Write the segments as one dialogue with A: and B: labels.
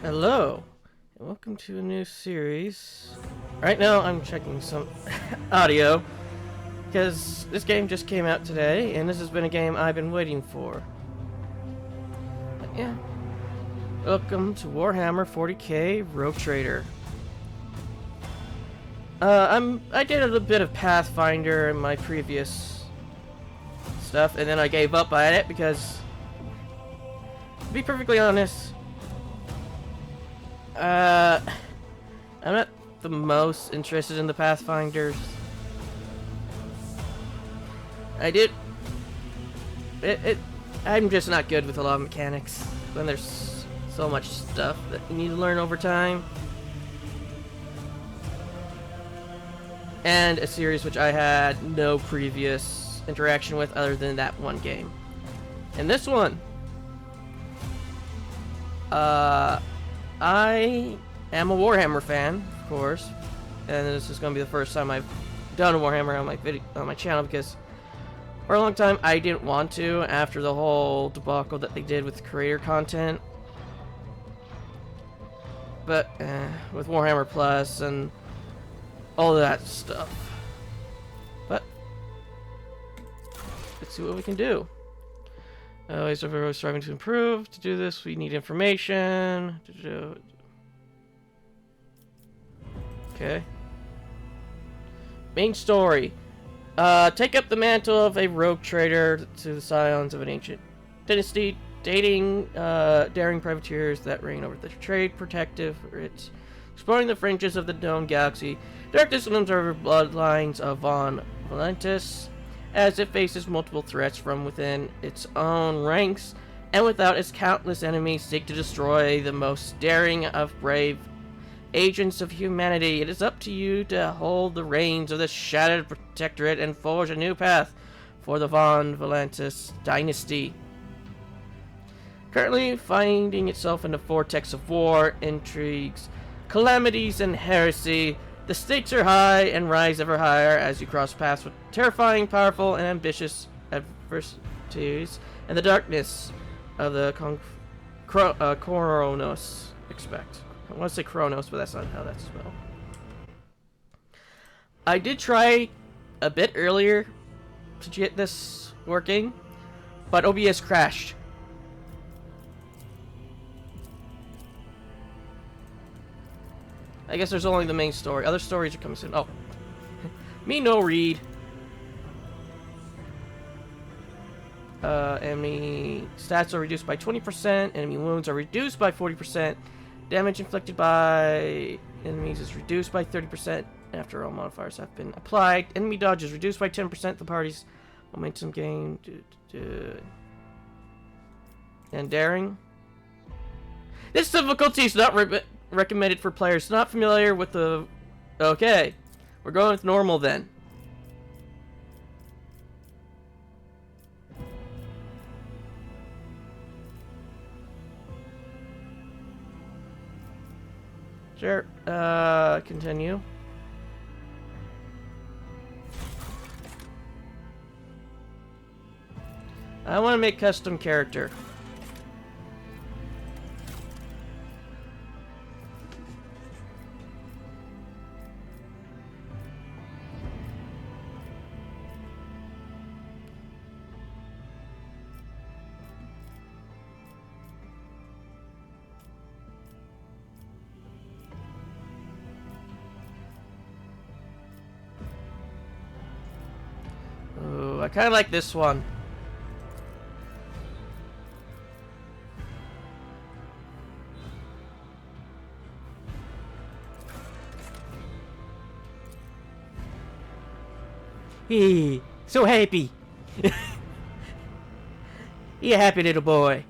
A: Hello, and welcome to a new series. Right now, I'm checking some audio because this game just came out today, and this has been a game I've been waiting for. But yeah, welcome to Warhammer 40k Rogue Trader. I did a little bit of Pathfinder in my previous stuff, and then I gave up on it because, to be perfectly honest, I'm not the most interested in the Pathfinders. I did. I'm just not good with a lot of mechanics when there's so much stuff that you need to learn over time. And a series which I had no previous interaction with other than that one game. And this one, I am a Warhammer fan, of course, and this is going to be the first time I've done a Warhammer on my channel because for a long time I didn't want to after the whole debacle that they did with creator content. But with Warhammer Plus and all of that stuff. But let's see what we can do. Always striving to improve. To do this, we need information. Okay. Main story. Take up the mantle of a rogue trader to the scions of an ancient dynasty, dating daring privateers that reign over the trade protective rich, exploring the fringes of the known galaxy. Darkness looms over bloodlines of Von Valentis as it faces multiple threats from within its own ranks and without its countless enemies seek to destroy the most daring of brave agents of humanity. It is up to you to hold the reins of the shattered protectorate and forge a new path for the Von Valentis dynasty. Currently finding itself in the vortex of war, intrigues, calamities, and heresy, the stakes are high and rise ever higher as you cross paths with terrifying, powerful, and ambitious adversaries and the darkness of the Kronos expect. I want to say Kronos, but that's not how that's spelled. I did try a bit earlier to get this working, but OBS crashed. I guess there's only the main story. Other stories are coming soon. Oh. Me no read. Enemy stats are reduced by 20%. Enemy wounds are reduced by 40%. Damage inflicted by enemies is reduced by 30% after all modifiers have been applied. Enemy dodge is reduced by 10%. The party's momentum gain. And daring. This difficulty is not recommended for players not familiar with the... Okay. We're going with normal then. Sure. Continue. I want to make custom character. Ooh, I kind of like this one. Hey, so happy. You happy little boy.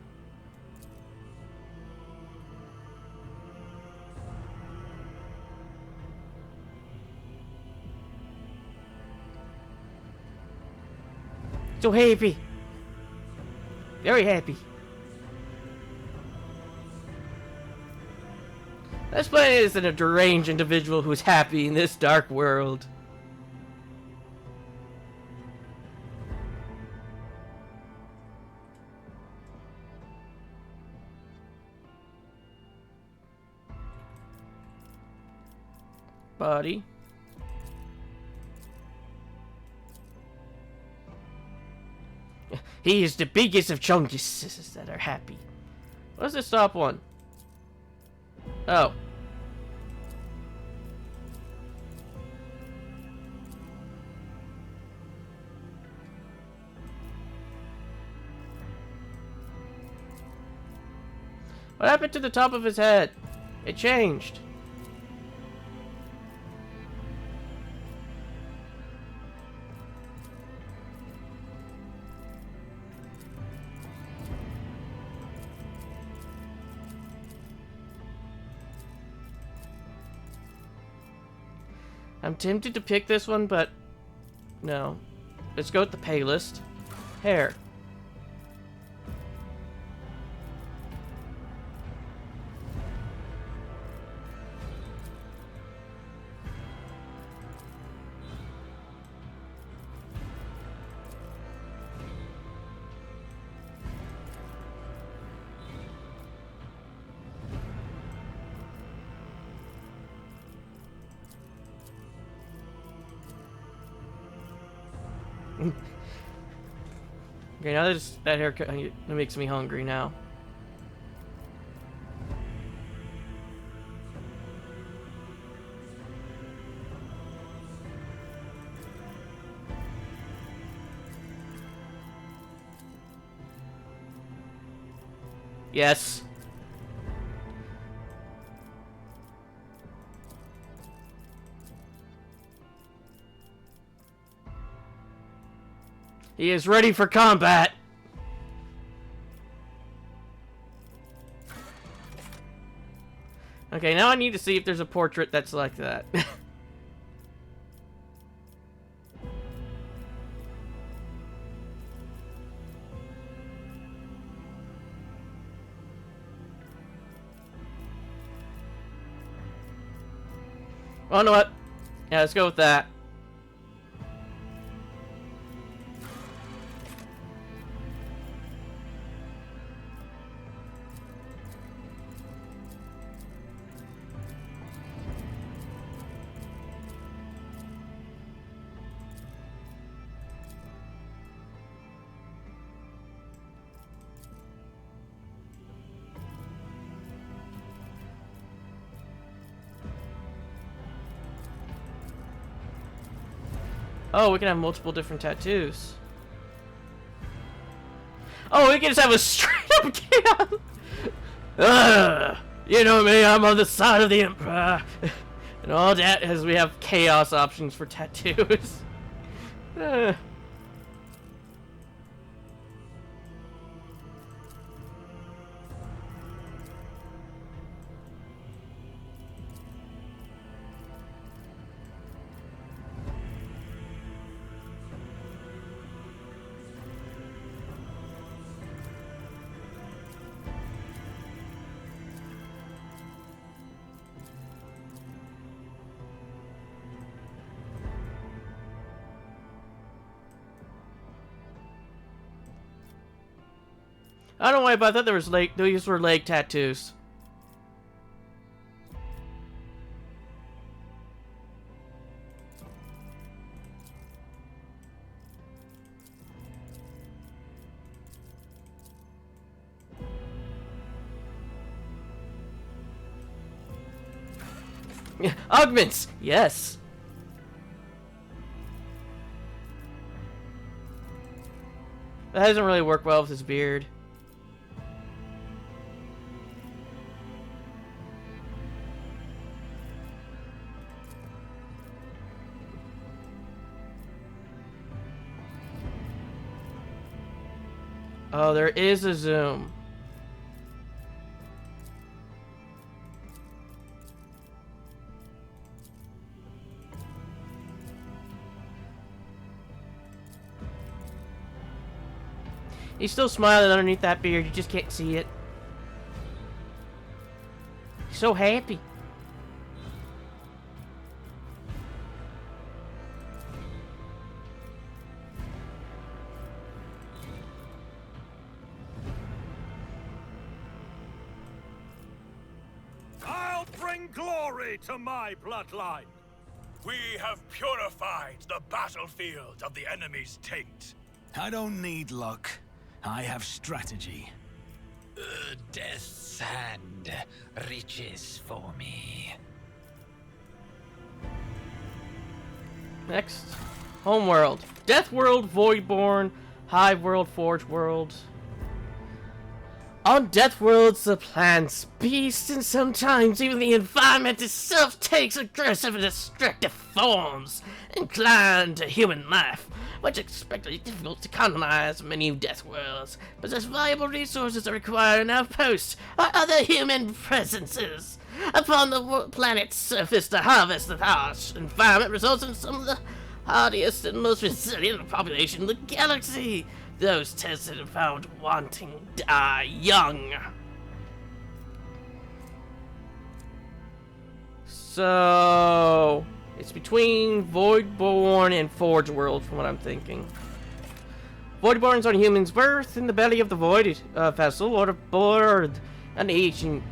A: So happy. Very happy. This planet is a deranged individual who's happy in this dark world. body. He is the biggest of chunguses that are happy. What's the stop one? Oh. What happened to the top of his head? It changed. I'm tempted to pick this one, but no. Let's go with the palest. Hair. Okay, now that haircut makes me hungry now. Yes. He is ready for combat. Okay, now I need to see if there's a portrait that's like that. Oh, know what? Yeah, let's go with that. Oh, we can have multiple different tattoos. Oh, we can just have a straight up chaos. You know me, I'm on the side of the Emperor. And all that is we have chaos options for tattoos. I don't know why, but I thought there was these were leg tattoos. Yeah, augments! Yes! That doesn't really work well with his beard. Oh, there is a zoom. He's still smiling underneath that beard. You just can't see it. He's so happy.
B: I'll bring glory to my bloodline. We have purified the battlefield of the enemy's taint.
C: I don't need luck. I have strategy.
D: Death's hand reaches for me.
A: Next, Homeworld. Death World, Voidborn, Hive World, Forge World. On Death Worlds, the plants, beasts, and sometimes even the environment itself takes aggressive and destructive forms, inclined to human life, which is especially difficult to colonize. Many Death Worlds possess valuable resources that require an outpost or other human presences upon the planet's surface to harvest the harsh environment results in some of the hardiest and most resilient population in the galaxy. Those tested and found wanting die young. So it's between Voidborn and Forge World, from what I'm thinking. Voidborn's on human's birth in the belly of the Void vessel, or aboard an ancient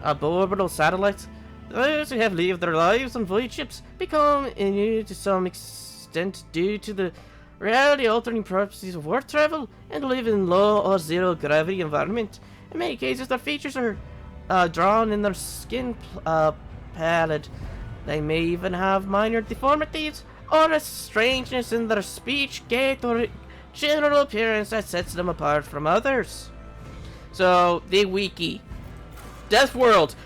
A: orbital satellite. Those who have lived their lives on void ships become inured to some extent due to the reality-altering properties of warp travel and live in low or zero gravity environment. In many cases, their features are drawn in their skin palette. They may even have minor deformities or a strangeness in their speech, gait, or general appearance that sets them apart from others. So, the wiki. Death World.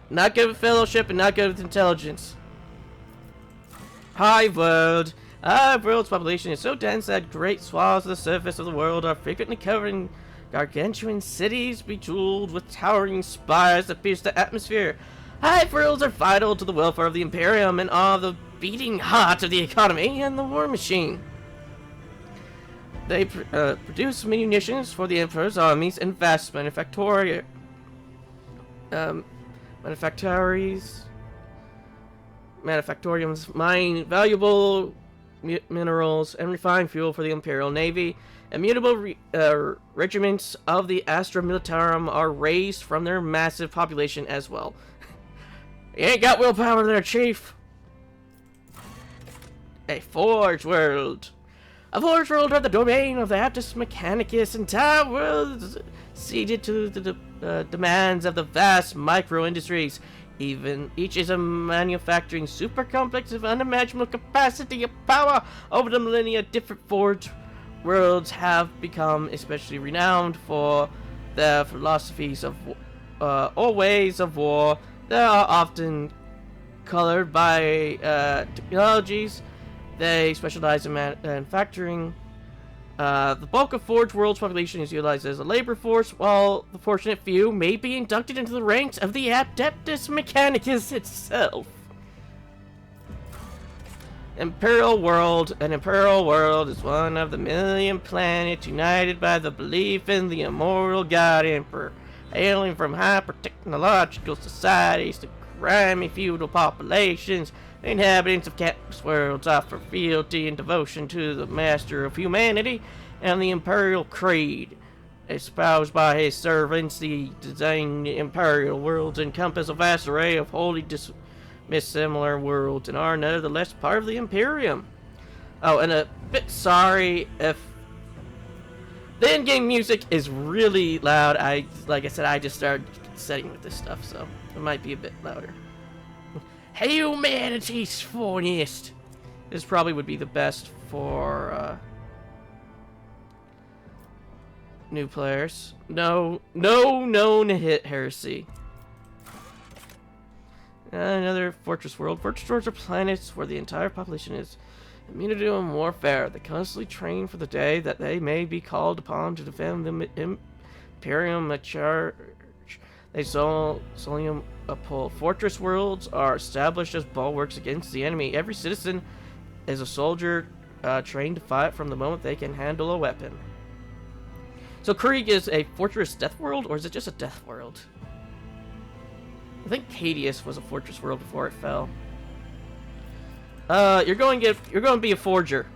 A: Not good with fellowship and not good with intelligence. Hive World. Hive World's population is so dense that great swaths of the surface of the world are frequently covered in gargantuan cities bejeweled with towering spires that pierce the atmosphere. Hive Worlds are vital to the welfare of the Imperium and are the beating heart of the economy and the war machine. They produce munitions for the Emperor's armies and vast manufactoriums, mine valuable minerals and refined fuel for the Imperial Navy. Immutable regiments of the Astra Militarum are raised from their massive population as well. You ain't got willpower there, Chief. A Forge World. A Forge World are the domain of the Aptus Mechanicus, entire worlds ceded to the demands of the vast micro-industries. Each is a manufacturing super complex of unimaginable capacity of power. Over the millennia, different Forge Worlds have become especially renowned for their philosophies of or ways of war. They are often colored by technologies. They specialize in manufacturing. The bulk of Forge World's population is utilized as a labor force, while the fortunate few may be inducted into the ranks of the Adeptus Mechanicus itself. Imperial World. An Imperial World is one of the million planets united by the belief in the immortal God Emperor. Hailing from hyper-technological societies to grimy feudal populations, the inhabitants of countless worlds offer fealty and devotion to the master of humanity and the Imperial Creed. Espoused by his servants, the designed Imperial worlds encompass a vast array of wholly dissimilar worlds and are nevertheless part of the Imperium. Oh, and a bit sorry if the in-game music is really loud. Like I said, I just started setting with this stuff, so it might be a bit louder. Humanity's finest. This probably would be the best for new players. No known hit heresy. Another Fortress World. Fortress Worlds are planets where the entire population is immune to warfare. They constantly train for the day that they may be called upon to defend the Imperium at charge. They solemnly uphold. Fortress Worlds are established as bulwarks against the enemy. Every citizen is a soldier trained to fight from the moment they can handle a weapon. So Krieg is a Fortress Death World, or is it just a Death World? I think Cadius was a Fortress World before it fell. You're going to be a forger.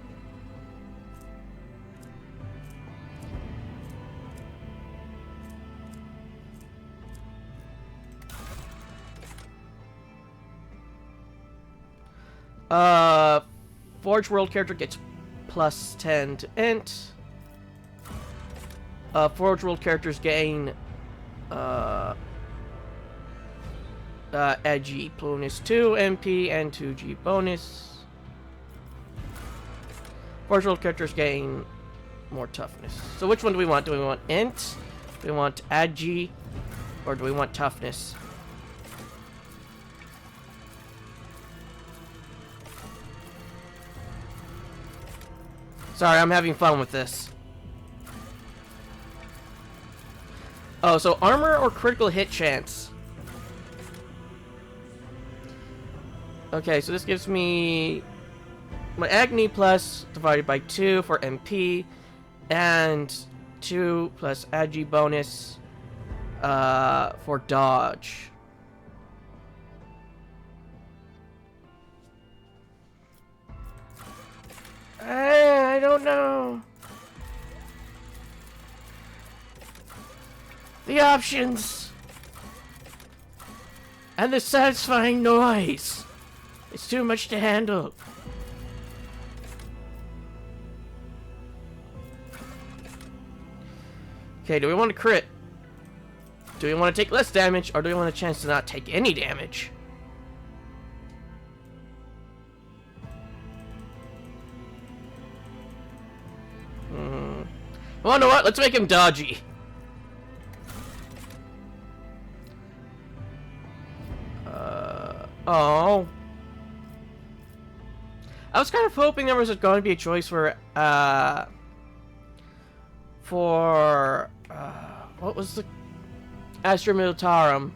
A: Forge World character gets plus 10 to int. Forge World characters gain edgy bonus 2 MP and 2G bonus. Forge World characters gain more toughness. So which one do we want? Do we want int? Do we want edgy? Or do we want toughness? Sorry, I'm having fun with this. Oh, so armor or critical hit chance? Okay, so this gives me my Agni plus divided by 2 for MP, and 2 plus Agi bonus for dodge. I don't know. The options. And the satisfying noise. It's too much to handle. Okay, do we want to crit? Do we want to take less damage, or do we want a chance to not take any damage? Well, you know what? Let's make him dodgy. Oh. I was kind of hoping there was going to be a choice for what was the Astra Militarum?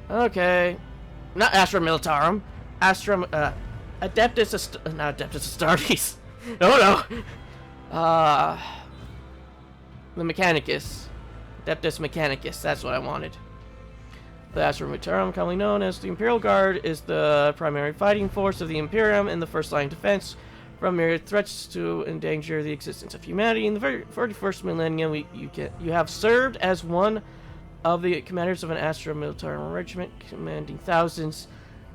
A: Okay, not Astra Militarum. Astra Adeptus not Adeptus Astartes. No. The Mechanicus. Adeptus Mechanicus. That's what I wanted. The Astra Militarum, commonly known as the Imperial Guard, is the primary fighting force of the Imperium in the first line of defense from myriad threats to endanger the existence of humanity. In the 41st millennium, you have served as one of the commanders of an Astra Militarum regiment, commanding thousands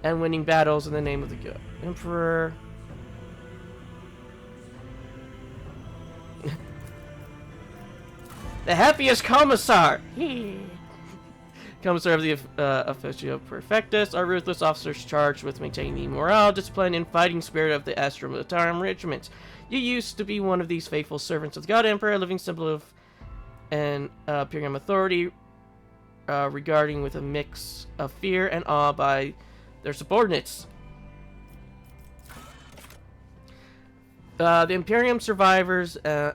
A: and winning battles in the name of the Emperor. The happiest commissar! Commissar of the Officio Perfectus are ruthless officers charged with maintaining the morale, discipline, and fighting spirit of the Astra Militarum regiment. You used to be one of these faithful servants of the God Emperor, a living symbol of an Imperium authority, regarding with a mix of fear and awe by their subordinates. The Imperium survives and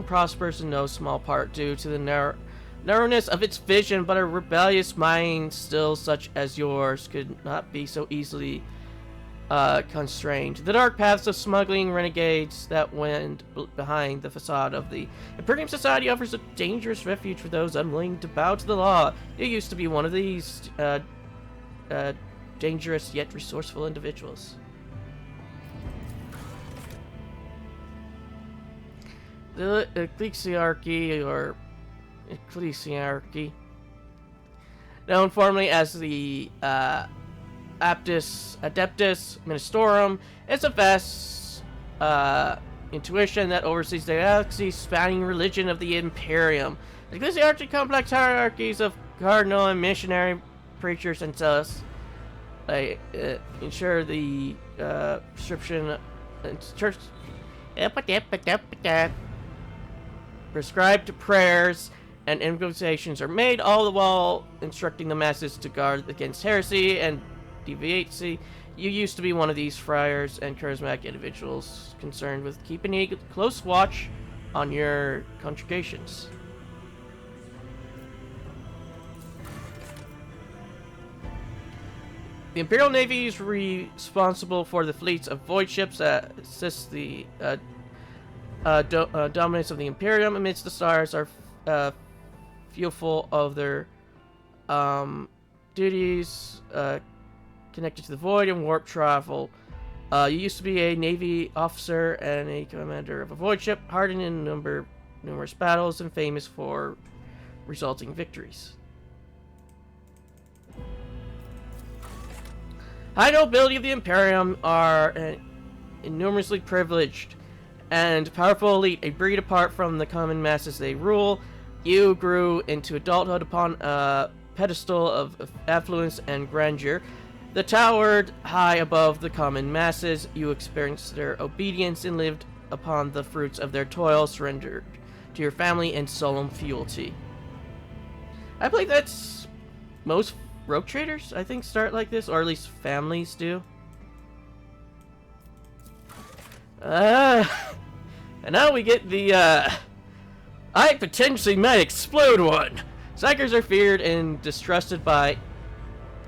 A: prospers in no small part due to the narrowness of its vision, but a rebellious mind still such as yours could not be so easily constrained. The dark paths of smuggling renegades that went behind the facade of the Imperium Society offers a dangerous refuge for those unwilling to bow to the law. You used to be one of these dangerous yet resourceful individuals. The Ecclesiarchy, known formerly as the Adeptus Ministorum, is a vast intuition that oversees the galaxy-spanning religion of the Imperium. The Ecclesiarchy complex hierarchies of cardinal and missionary preachers and zealots ensure the prescription church prescribed prayers and invocations are made, all the while instructing the masses to guard against heresy and deviancy. You used to be one of these friars and charismatic individuals concerned with keeping a close watch on your congregations. The Imperial Navy is responsible for the fleets of void ships that assist the dominance of the Imperium amidst the stars are fearful of their duties connected to the void and warp travel. You used to be a Navy officer and a commander of a void ship, hardened in numerous battles and famous for resulting victories. High nobility of the Imperium are enormously privileged and powerful elite, a breed apart from the common masses they rule. You grew into adulthood upon a pedestal of affluence and grandeur. The towered high above the common masses. You experienced their obedience and lived upon the fruits of their toil, surrendered to your family in solemn fealty. I believe that's most rogue traders, I think, start like this, or at least families do. And now we get the, I potentially might explode one. Psychers are feared and distrusted by,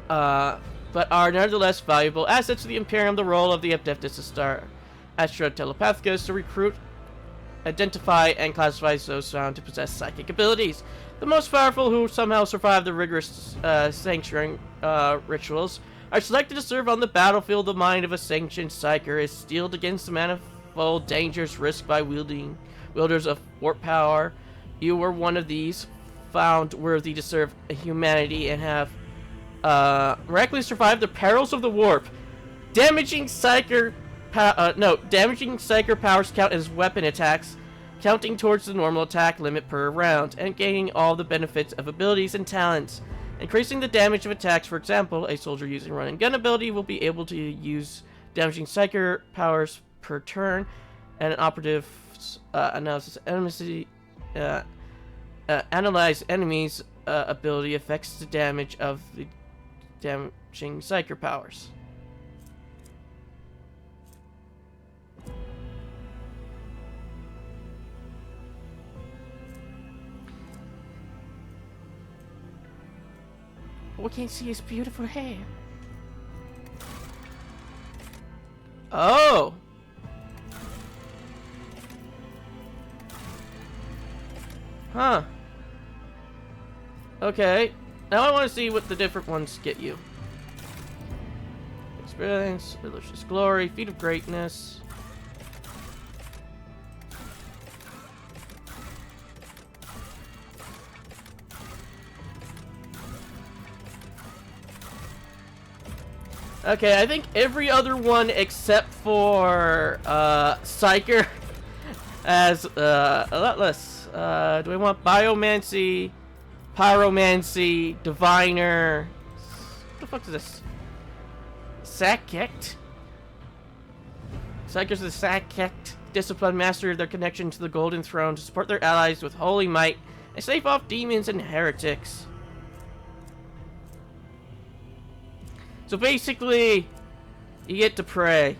A: but are nevertheless valuable assets to the Imperium. The role of the Adeptus Star Astra Telepathicus to recruit, identify, and classify those found to possess psychic abilities. The most powerful, who somehow survive the rigorous sanctuary rituals, are selected to serve on the battlefield. The mind of a sanctioned psyker is steeled against the manifold dangers risked by wielders of warp power. You were one of these, found worthy to serve humanity, and have miraculously survived the perils of the warp. Damaging psyker powers count as weapon attacks, counting towards the normal attack limit per round, and gaining all the benefits of abilities and talents. Increasing the damage of attacks, for example, a soldier using run and gun ability will be able to use damaging psyker powers per turn, and an operative analyze enemies' ability affects the damage of the damaging psyker powers. We can't see his beautiful hair. Oh! Huh. Okay. Now I want to see what the different ones get you. Experience, delicious glory, feat of greatness. Okay, I think every other one except for Psyker has a lot less. Do we want Biomancy, Pyromancy, Diviner? What the fuck is this? Sackect? Psykers of the Sackect discipline master their connection to the Golden Throne to support their allies with holy might and stave off demons and heretics. So basically, you get to pray.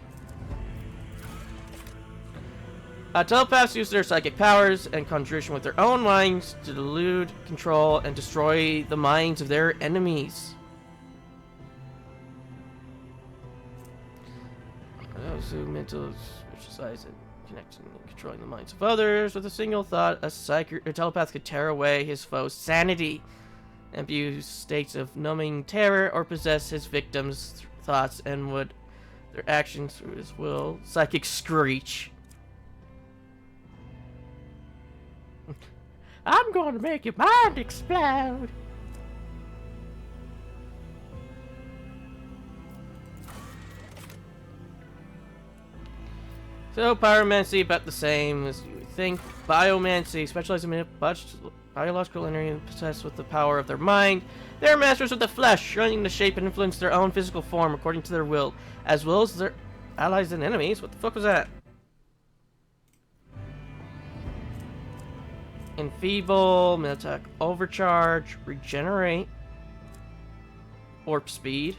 A: Telepaths use their psychic powers and conjuration with their own minds to delude, control, and destroy the minds of their enemies. Those who mental exercise and connecting and controlling the minds of others with a single thought, a telepath could tear away his foe's sanity, imbue states of numbing terror, or possess his victims' thoughts and would their actions through his will. Psychic screech. I'm going to make your mind explode. So, pyromancy, about the same as you would think. Biomancy, specializing in biological energy possessed with the power of their mind. They are masters of the flesh, running to shape and influence their own physical form according to their will, as well as their allies and enemies. What the fuck was that? Enfeeble, mid-attack overcharge, regenerate, warp speed.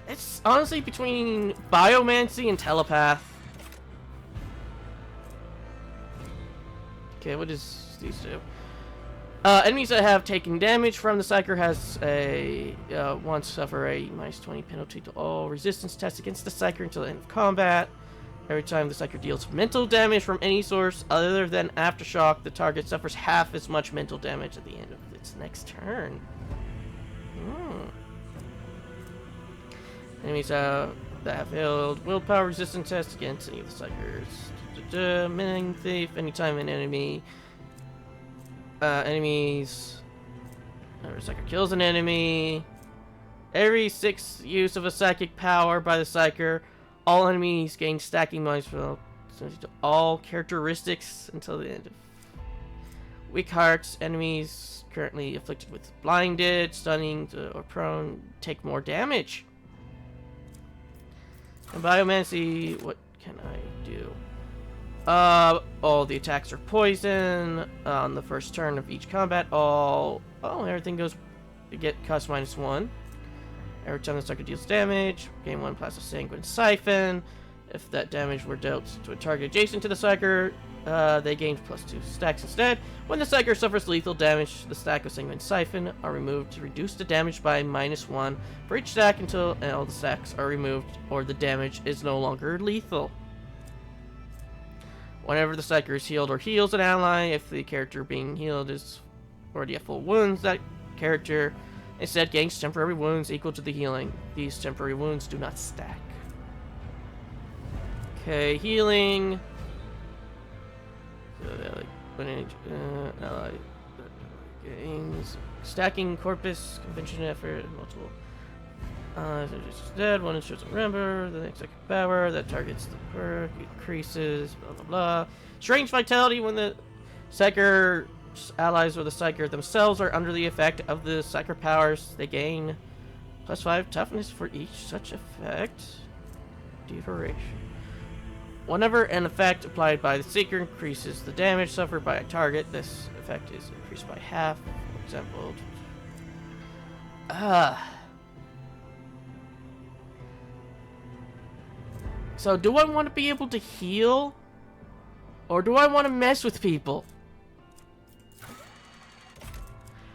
A: It's honestly between Biomancy and Telepath. Okay, what does these do? Enemies that have taken damage from the Psyker has a once suffer a -20 penalty to all resistance tests against the Psyker until the end of combat. Every time the Psyker deals mental damage from any source other than Aftershock, the target suffers half as much mental damage at the end of its next turn. Enemies that have failed willpower resistance tests against any of the psychers. Mining thief. Anytime an enemies or a psyker kills an enemy. Every 6th use of a psychic power by the psyker, all enemies gain stacking minus for all characteristics until the end of weak hearts. Enemies currently afflicted with blinded, stunning, or prone take more damage. And biomancy, what can I do? All the attacks are poison on the first turn of each combat. Everything goes. You get cost -1. Every time the psyker deals damage, gain 1 plasma sanguine siphon. If that damage were dealt to a target adjacent to the psyker, they gain +2 stacks instead. When the psyker suffers lethal damage, the stack of sanguine siphon are removed to reduce the damage by -1 for each stack until all the stacks are removed or the damage is no longer lethal. Whenever the psyker is healed or heals an ally, if the character being healed is already at full wounds, that character instead gains temporary wounds equal to the healing. These temporary wounds do not stack. Okay, healing. Ally gains stacking corpus convention effort multiple. Dead. One ensures a remember. The next second power that targets the perk increases. Blah blah blah. Strange vitality when the psyker allies or the psyker themselves are under the effect of the psyker powers. They gain +5 toughness for each such effect. Duration. Whenever an effect applied by the seeker increases the damage suffered by a target, this effect is increased by half. For example. So do I want to be able to heal? Or do I want to mess with people?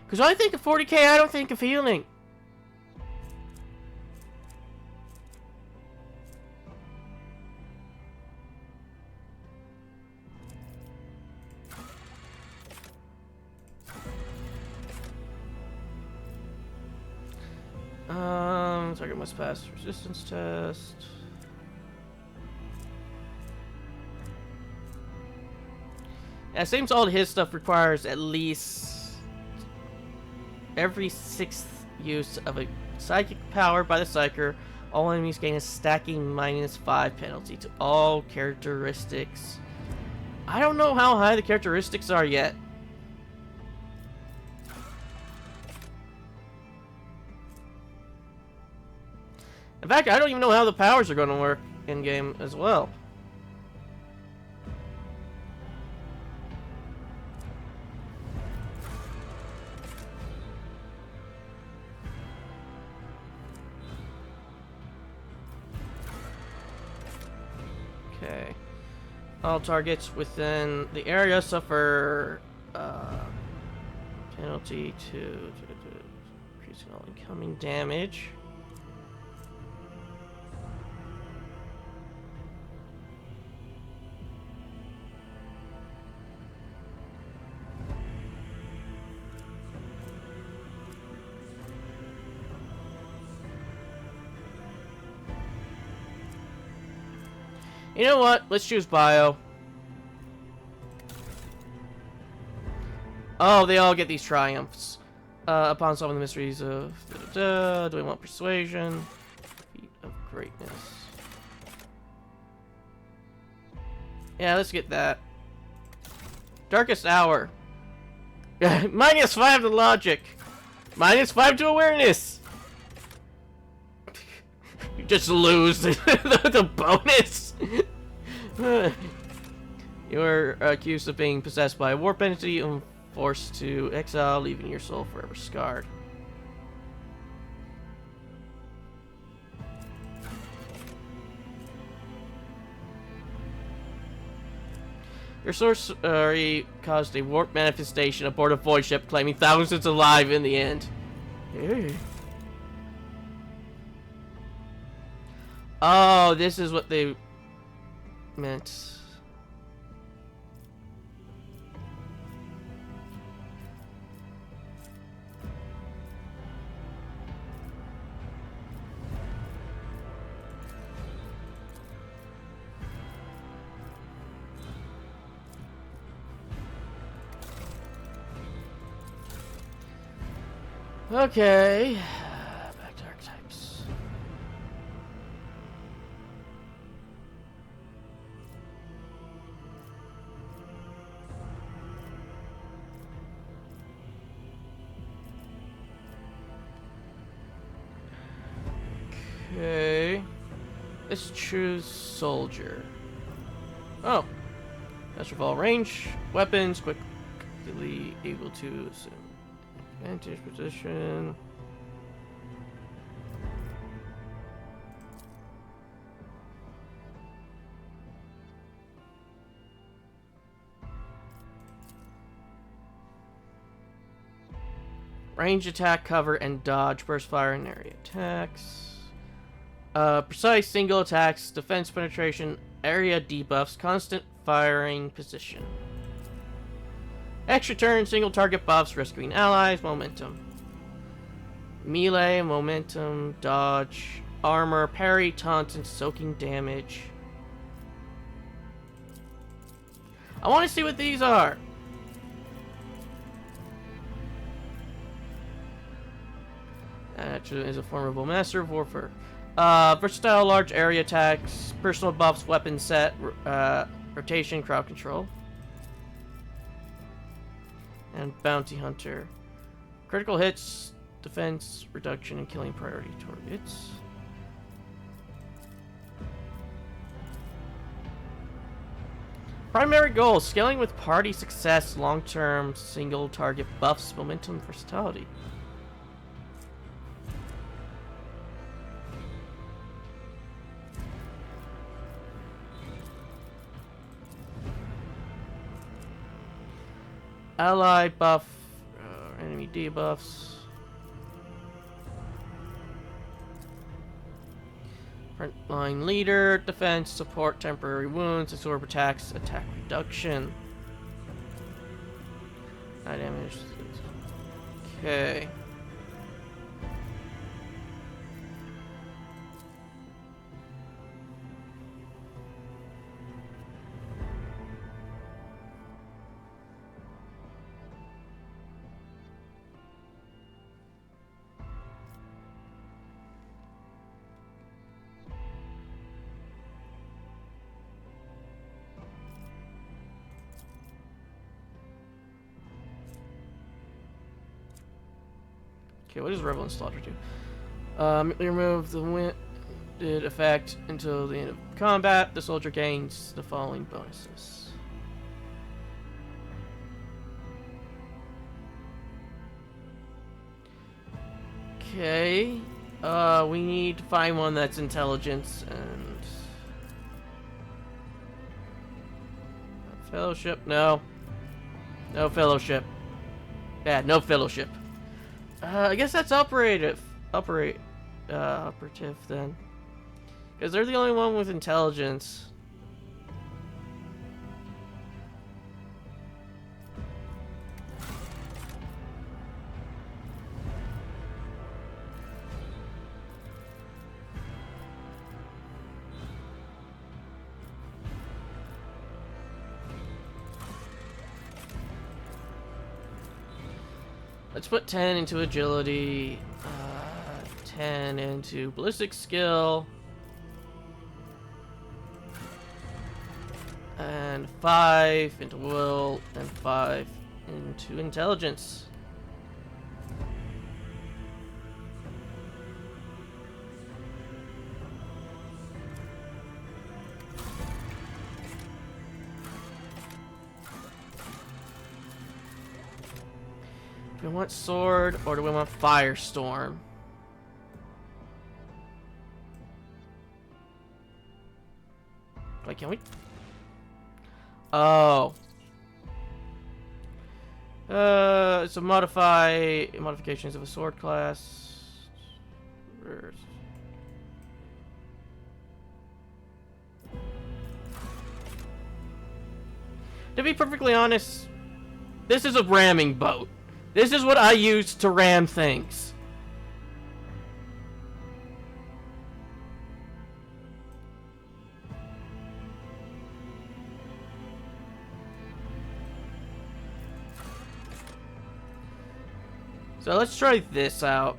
A: Because I think of 40k, I don't think of healing. Target must pass resistance test. Yeah, it seems all his stuff requires at least every 6th use of a psychic power by the psyker. All enemies gain a stacking -5 penalty to all characteristics. I don't know how high the characteristics are yet. In fact, I don't even know how the powers are going to work in-game as well. Okay. All targets within the area suffer penalty to increasing all incoming damage. You know what? Let's choose bio. Oh, they all get these triumphs. Upon solving the mysteries of... do we want persuasion? Feat of greatness. Yeah, let's get that. Darkest hour. -5 to logic. -5 to awareness. You just lose the bonus. You are accused of being possessed by a warp entity and forced to exile, leaving your soul forever scarred. Your sorcery caused a warp manifestation aboard a void ship, claiming thousands alive in the end. Hey. Oh, this is what they meant. Okay. Back to archetypes. Okay. Let's choose soldier. Oh. That's revolve range. Weapons. Quickly able to assume advantage position. Range attack, cover, and dodge, burst fire, and area attacks. Precise single attacks, defense penetration, area debuffs, constant firing position. Extra turn, single target buffs, rescuing allies, momentum. Melee, momentum, dodge, armor, parry, taunt, and soaking damage. I want to see what these are. Actually, is a formidable master of warfare. Versatile large area attacks, personal buffs, weapon set, rotation, crowd control. And bounty hunter. Critical hits, defense, reduction, and killing priority targets. Primary goal, scaling with party success, long-term, single target buffs, momentum, versatility. Ally buff, enemy debuffs. Frontline leader, defense, support, temporary wounds, absorb attacks, attack reduction. High damage. Okay. Okay, what does Revel and Slaughter do? Immediately remove the winded effect until the end of combat. The soldier gains the following bonuses. Okay. We need to find one that's intelligence and fellowship. No. No fellowship. Yeah, no fellowship. I guess that's operative then. Because they're the only one with intelligence. Let's put 10 into agility, 10 into ballistic skill, and 5 into will, and 5 into intelligence. Do we want sword or do we want firestorm? Wait, can we? Oh. So modifications of a sword class. To be perfectly honest, this is a ramming boat. This is what I use to ram things. So let's try this out.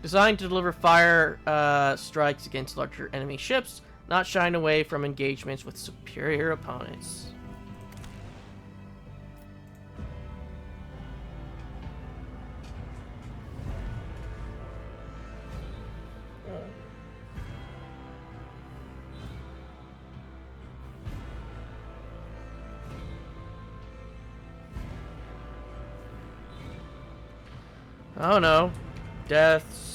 A: Designed to deliver fire strikes against larger enemy ships, not shying away from engagements with superior opponents. Oh no. Deaths.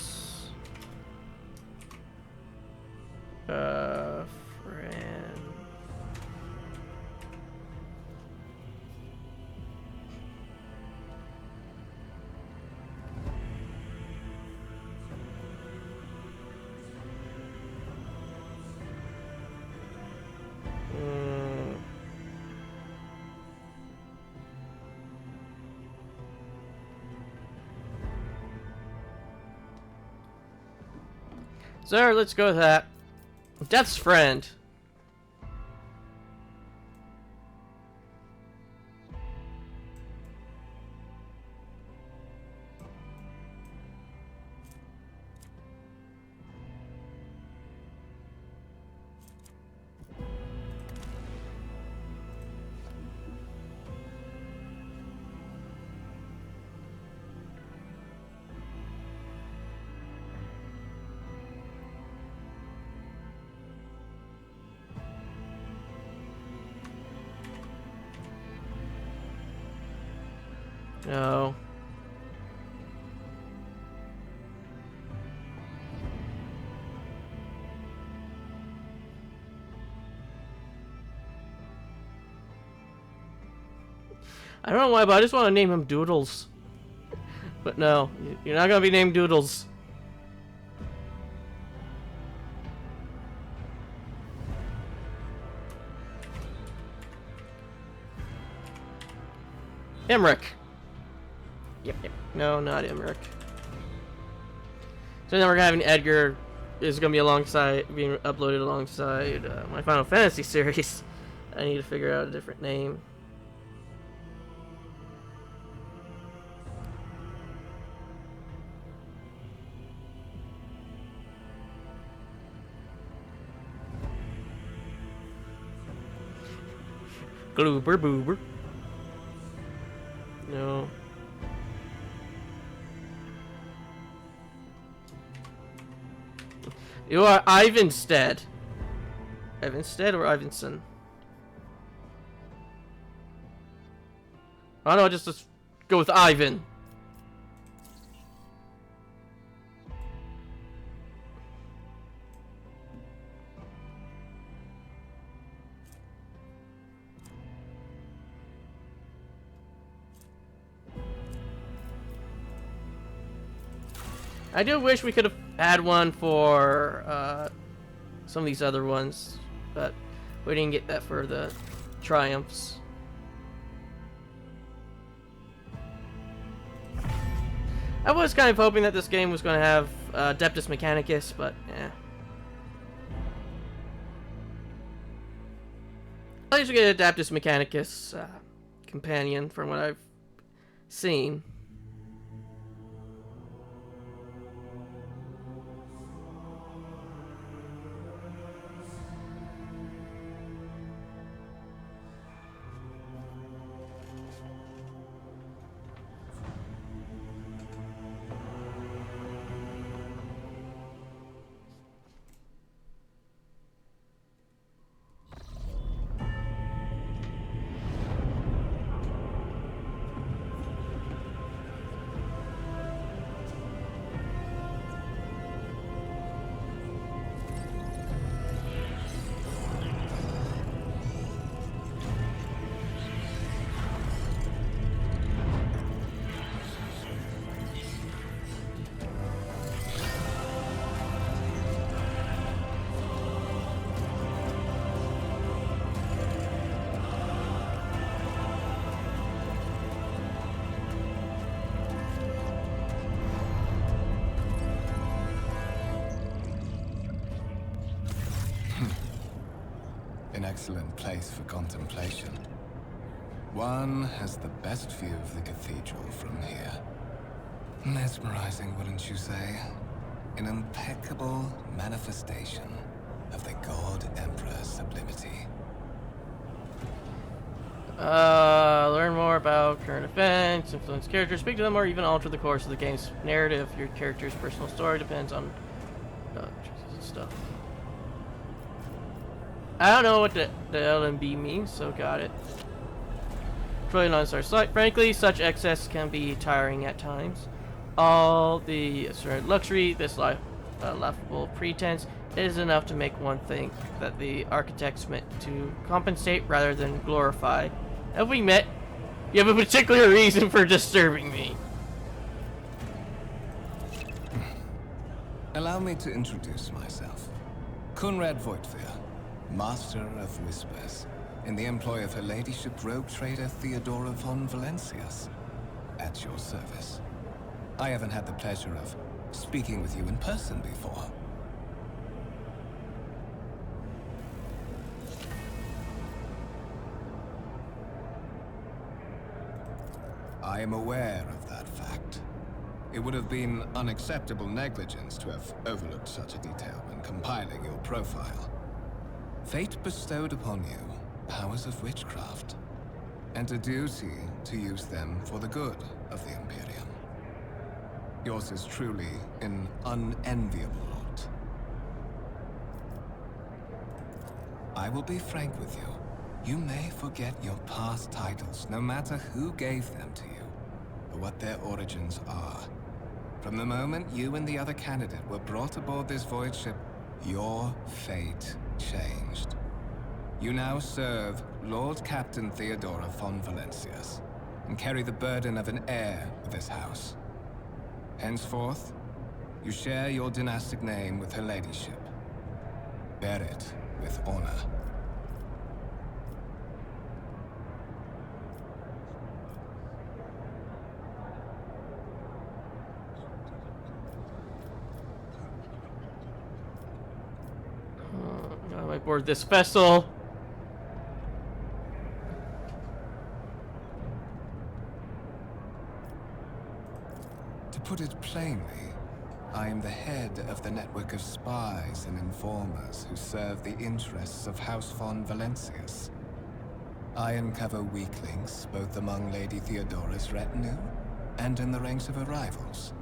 A: Friend. Sir, let's go with that. Death's friend. No. I don't know why, but I just want to name him Doodles. But no, you're not gonna be named Doodles. Emmerich. Yep. No, not Emmerich. So then we're having Edgar is gonna be being uploaded alongside my Final Fantasy series. I need to figure out a different name. Gloober boober. No. You are Ivanstead. Ivanstead or Ivanson? I don't know, just go with Ivan. I do wish we could have had one for some of these other ones, but we didn't get that for the Triumphs. I was kind of hoping that this game was going to have Adeptus Mechanicus, but yeah. At least we get Adeptus Mechanicus companion from what I've seen.
E: excellent place for contemplation. One has the best view of the cathedral from here. Mesmerizing, wouldn't you say? An impeccable manifestation of the God Emperor's sublimity.
A: Learn more about current events, influence characters, speak to them, or even alter the course of the game's narrative. Your character's personal story depends on stuff. I don't know what the LMB means, so got it. Trillion on star site. Frankly, such excess can be tiring at times. All the asserted luxury, this laughable pretense, is enough to make one think that the architects meant to compensate rather than glorify. Have we met? You have a particular reason for disturbing me.
E: Allow me to introduce myself. Kunrad Voigtfir, Master of Whispers, in the employ of Her Ladyship Rogue Trader Theodora von Valencius. At your service. I haven't had the pleasure of speaking with you in person before. I am aware of that fact. It would have been unacceptable negligence to have overlooked such a detail when compiling your profile. Fate bestowed upon you powers of witchcraft, and a duty to use them for the good of the Imperium. Yours is truly an unenviable lot. I will be frank with you. You may forget your past titles, no matter who gave them to you, or what their origins are. From the moment you and the other candidate were brought aboard this void ship, your fate changed. You now serve Lord Captain Theodora von Valencius, and carry the burden of an heir of this house. Henceforth, you share your dynastic name with Her Ladyship. Bear it with honor.
A: How do I board this vessel?
E: To put it plainly, I am the head of the network of spies and informers who serve the interests of House von Valencius. I uncover weak links both among Lady Theodora's retinue and in the ranks of her rivals.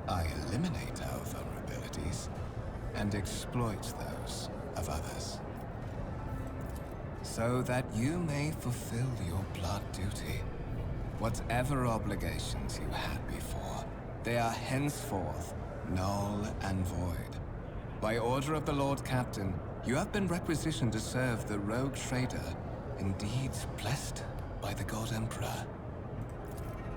E: I eliminate our vulnerabilities and exploit those of others, so that you may fulfill your blood duty. Whatever obligations you had before, they are henceforth null and void. By order of the Lord Captain, you have been requisitioned to serve the Rogue Trader, indeed blessed by the God Emperor.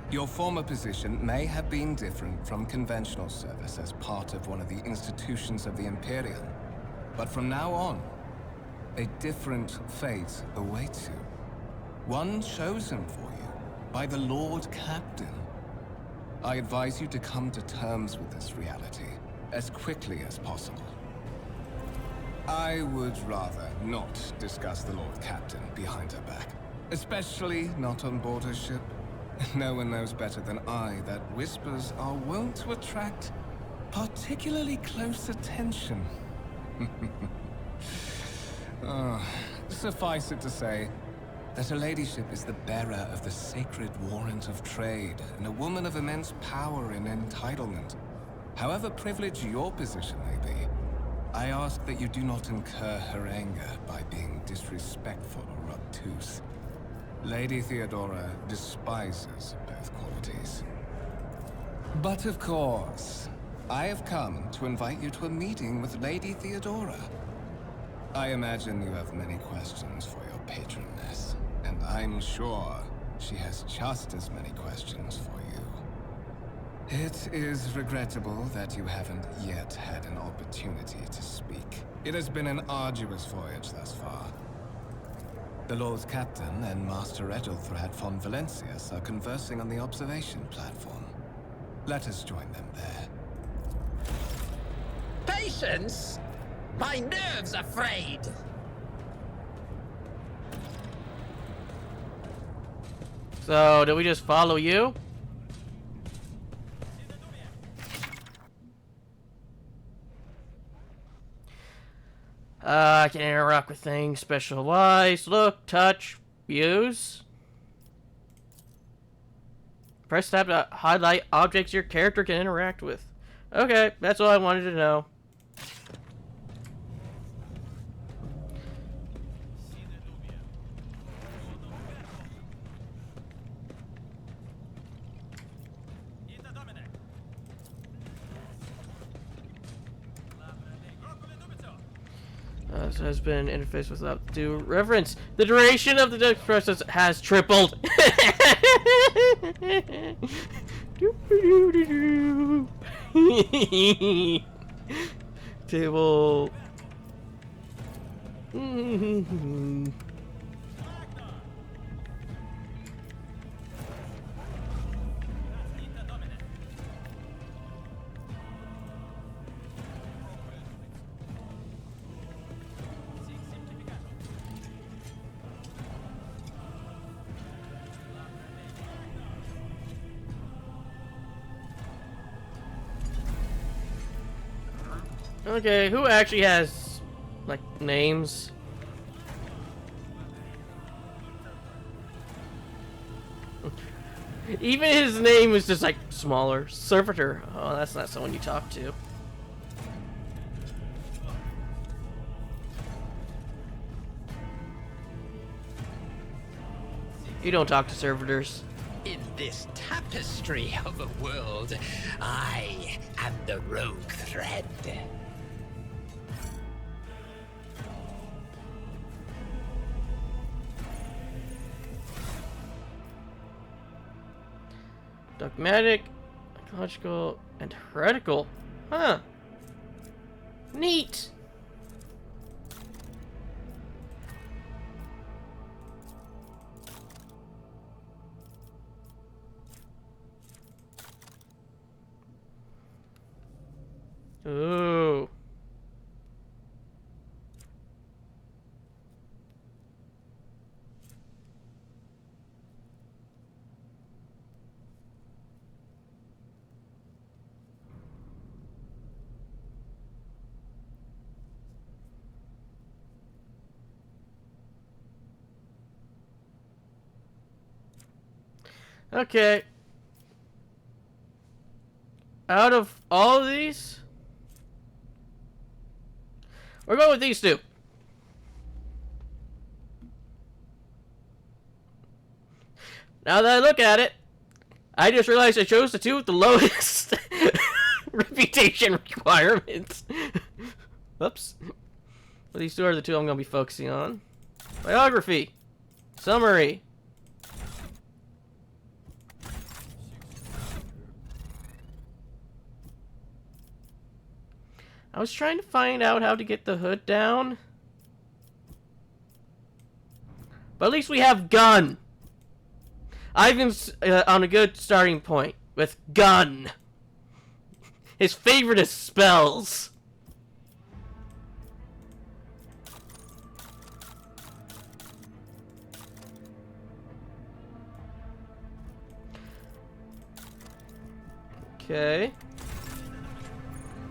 E: Your former position may have been different from conventional service as part of one of the institutions of the Imperium, but from now on, a different fate awaits you. One chosen for you by the Lord Captain. I advise you to come to terms with this reality as quickly as possible. I would rather not discuss the Lord Captain behind her back, especially not on board her ship. No one knows better than I that whispers are wont to attract particularly close attention. Suffice it to say that Her Ladyship is the bearer of the sacred warrant of trade, and a woman of immense power and entitlement. However privileged your position may be, I ask that you do not incur her anger by being disrespectful or obtuse. Lady Theodora despises both qualities. But of course, I have come to invite you to a meeting with Lady Theodora. I imagine you have many questions for your patroness, and I'm sure she has just as many questions for you. It is regrettable that you haven't yet had an opportunity to speak. It has been an arduous voyage thus far. The Lord Captain and Master Ethelthrad von Valencius are conversing on the observation platform. Let us join them there.
D: Patience? My nerves are frayed.
A: So, do we just follow you? I can interact with things, specialize, look, touch, use. Press tab to highlight objects your character can interact with. Okay, that's all I wanted to know. This has been interfaced without due reverence. The duration of the process has tripled. Table. Okay, who actually has, like, names? Even his name is just, like, smaller. Servitor. Oh, that's not someone you talk to. You don't talk to servitors.
D: In this tapestry of a world, I am the rogue thread.
A: Dogmatic, ecological, and heretical. Huh. Neat. Ooh. Okay. Out of all of these, we're going with these two. Now that I look at it, I just realized I chose the two with the lowest reputation requirements. Whoops. Well, these two are the two I'm going to be focusing on. Biography. Summary. I was trying to find out how to get the hood down. But at least we have gun. Ivan's on a good starting point with gun. His favorite is spells. Okay.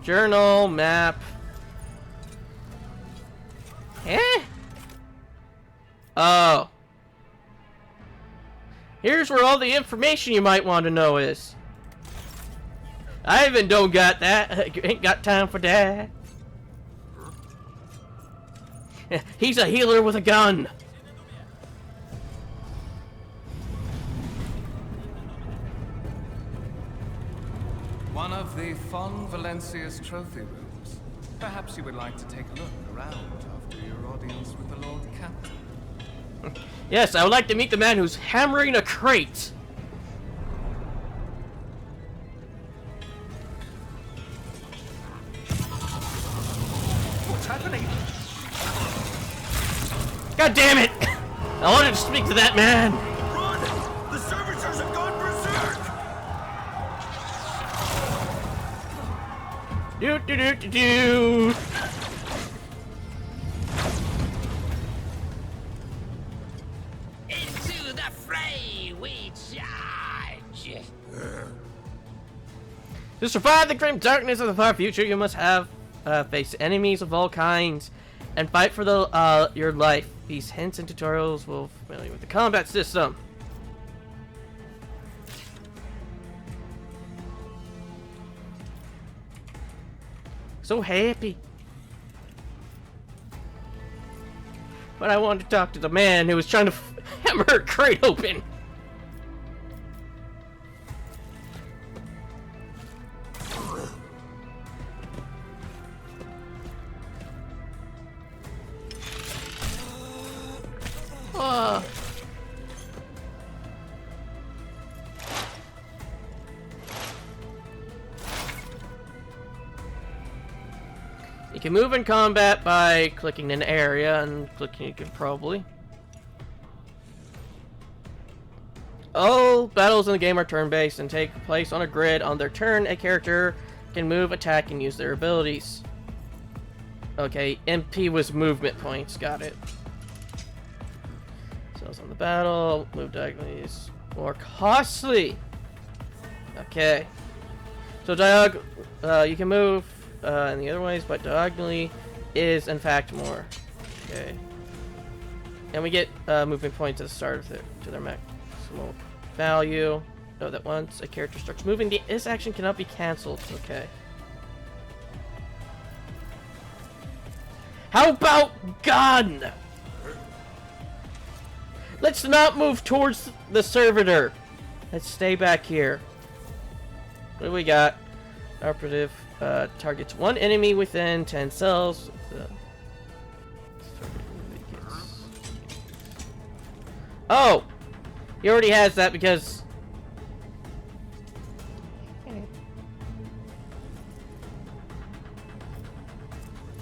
A: Journal, map. Eh? Oh. Here's where all the information you might want to know is. Ivan don't got that. Ain't got time for that. He's a healer with a gun.
E: One of the Fon Valencia's trophy rooms. Perhaps you would like to take a look around after your audience with the Lord Captain.
A: Yes, I would like to meet the man who's hammering a crate.
B: What's happening?
A: God damn it! I wanted to speak to that man.
B: Run! The servitors have gone berserk!
A: Do do do do do.
D: Into the fray we
A: To survive the grim darkness of the far future, you must have face enemies of all kinds and fight for your life. These hints and tutorials will familiar with the combat system. So happy. But I wanted to talk to the man who was trying to hammer her crate open. You can move in combat by clicking an area and clicking, you can probably. All battles in the game are turn-based and take place on a grid. On their turn, a character can move, attack, and use their abilities. Okay, MP was movement points, got it. Cells on the battle, move diagonally is more costly. Okay. So you can move in the other ways, but diagonally is in fact more. Okay. And we get movement points at the start of their maximal value. Know that once a character starts moving, this action cannot be cancelled. Okay. How about gun? Let's not move towards the servitor. Let's stay back here. What do we got? Operative targets one enemy within 10 cells. Oh! He already has that because...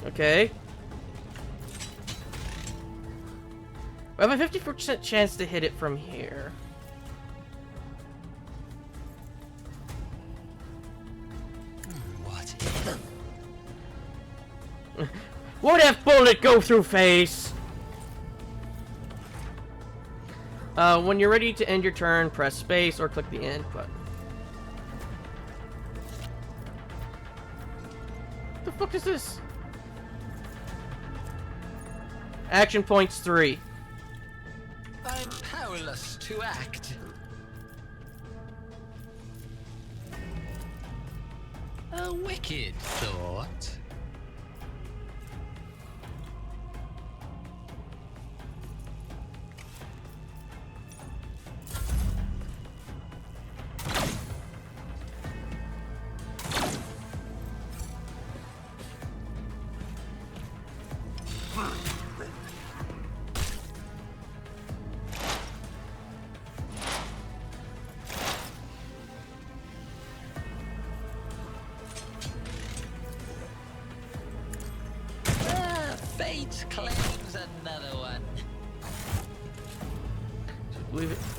A: Okay. We have a 50% chance to hit it from here. What if bullet go through face? When you're ready to end your turn, press space or click the end button. What the fuck is this? Action points 3.
D: I'm powerless to act. A wicked thought. Fate claims another one.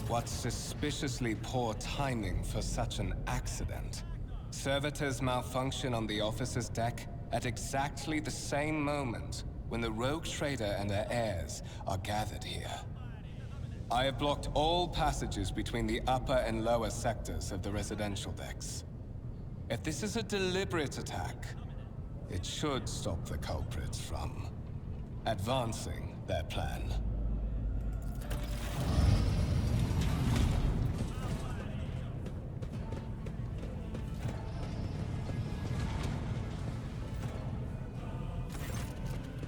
E: What suspiciously poor timing for such an accident. Servitors malfunction on the officer's deck at exactly the same moment when the rogue trader and her heirs are gathered here. I have blocked all passages between the upper and lower sectors of the residential decks. If this is a deliberate attack, it should stop the culprits from advancing their plan.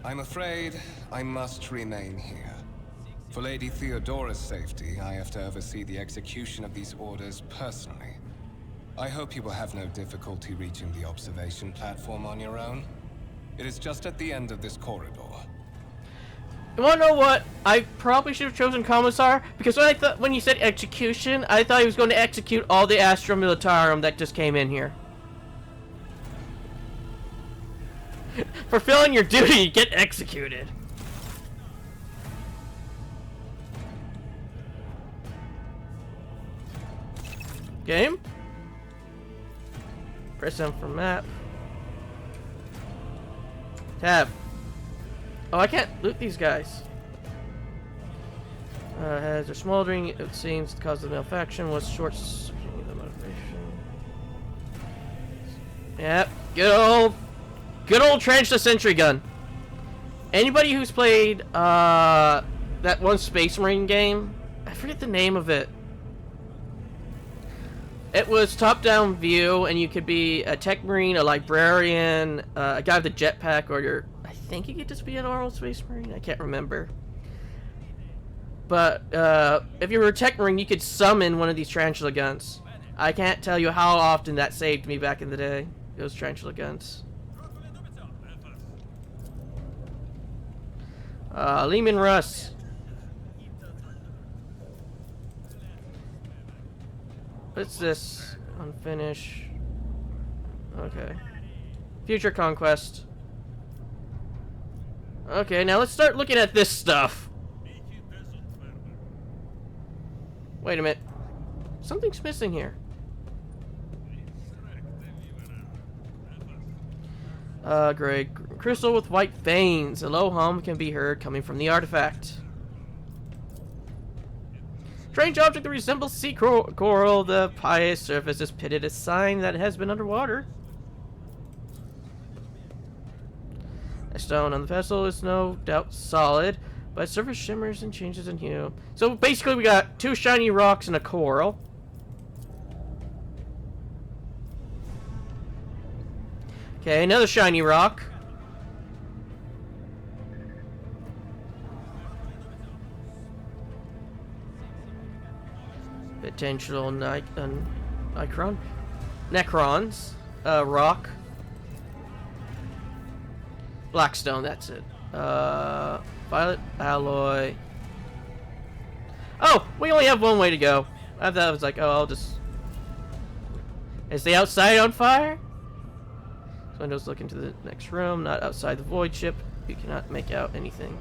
E: I'm afraid I must remain here. For Lady Theodora's safety, I have to oversee the execution of these orders personally. I hope you will have no difficulty reaching the observation platform on your own. It is just at the end of this corridor.
A: You wanna know what? I probably should have chosen Commissar, because when you said execution, I thought he was going to execute all the Astra Militarum that just came in here. Fulfilling your duty, you get executed. Game? Press M for map. Tab. Oh, I can't loot these guys. Heads are smoldering. It seems the cause of the malfunction was short-circuiting the motivation. Yep, good old trench the sentry gun. Anybody who's played that one Space Marine game, I forget the name of it. It was top-down view, and you could be a tech marine, a librarian, a guy with a jetpack, or I think you could just be a normal Space Marine. I can't remember. But if you were a tech marine, you could summon one of these tarantula guns. I can't tell you how often that saved me back in the day. Those tarantula guns. Lehman Russ. What's this? Unfinished. Okay. Future Conquest. Okay, now let's start looking at this stuff. Wait a minute. Something's missing here. Great. Crystal with white veins. A low hum can be heard coming from the artifact. Strange object that resembles sea coral. The pious surface is pitted, a sign that it has been underwater. A stone on the vessel is no doubt solid, but its surface shimmers and changes in hue. So basically we got 2 shiny rocks and a coral. Okay, another shiny rock. Potential Necrons. Rock. Blackstone, that's it. Violet alloy. Oh, we only have one way to go. I thought it was like, oh, I'll just... Is the outside on fire? Windows look into the next room, not outside the void ship. You cannot make out anything.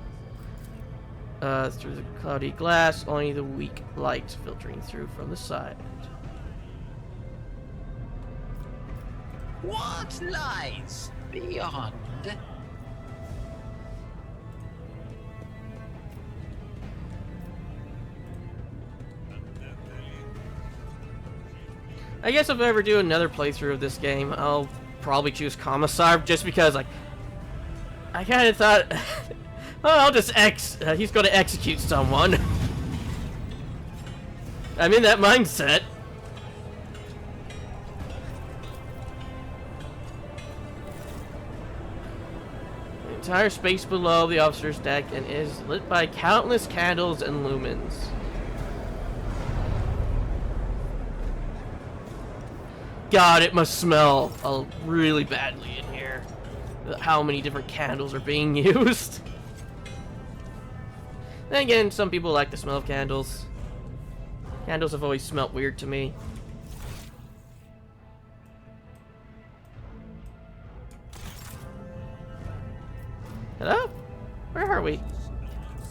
A: Through the cloudy glass, only the weak light filtering through from the side.
D: What lies beyond?
A: I guess if I ever do another playthrough of this game, I'll probably choose Commissar just because, like, I kind of thought, oh, I'll just he's going to execute someone. I'm in that mindset. The entire space below the officer's deck and is lit by countless candles and lumens. God, it must smell really badly in here. How many different candles are being used. Then again, some people like the smell of candles. Candles have always smelt weird to me. Hello? Where are we?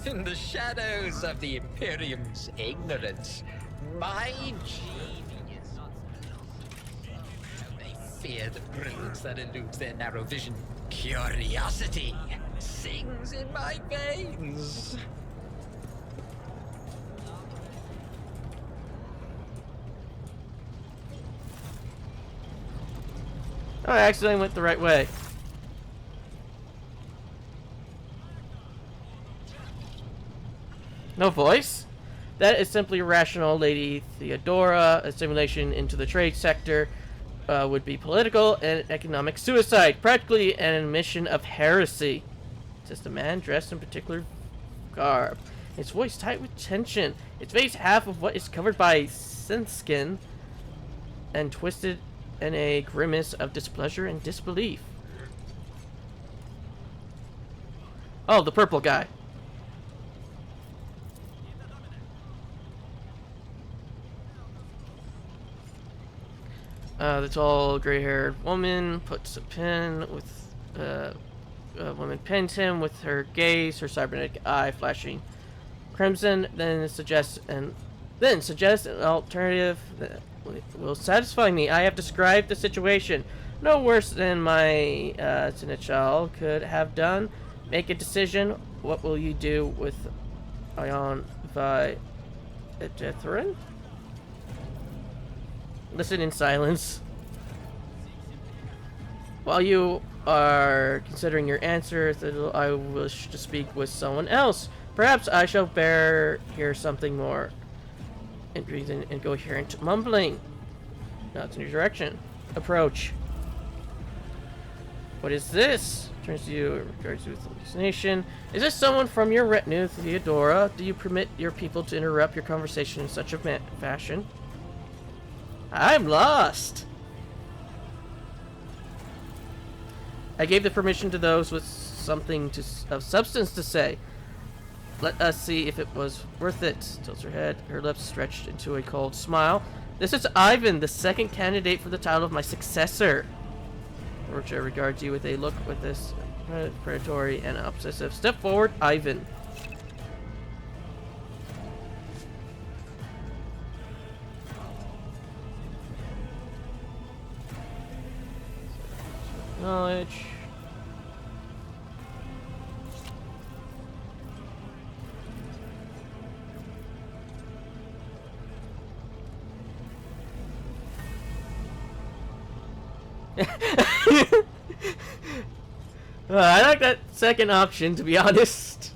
D: In the shadows of the Imperium's ignorance, my genius. They fear the brilliance that eludes their narrow vision. Curiosity sings in my veins.
A: Oh, I accidentally went the right way. No voice? That is simply irrational, Lady Theodora. A simulation into the trade sector would be political and economic suicide. Practically an admission of heresy. Just a man dressed in particular garb. His voice tight with tension. Its face half of what is covered by synth skin and twisted in a grimace of displeasure and disbelief. Oh, the purple guy. The tall, gray-haired woman puts a pin with a woman pins him with her gaze, her cybernetic eye flashing crimson. Then suggests an alternative that will satisfy me. I have described the situation. No worse than my Seneschal could have done. Make a decision. What will you do with Ion Vi Etherin? Listen in silence. While you are considering your answer, I wish to speak with someone else. Perhaps I shall hear something more intriguing and coherent mumbling. Now it's in your direction. Approach. What is this? Turns to you in regards to hallucination. Is this someone from your retinue, Theodora? Do you permit your people to interrupt your conversation in such a fashion? I'm lost. I gave the permission to those with something of substance to say. Let us see if it was worth it. Tilts her head, her lips stretched into a cold smile. This is Ivan, the second candidate for the title of my successor. Rocha regards you with a look with this predatory and obsessive. Step forward, Ivan. Knowledge. I like that second option, to be honest.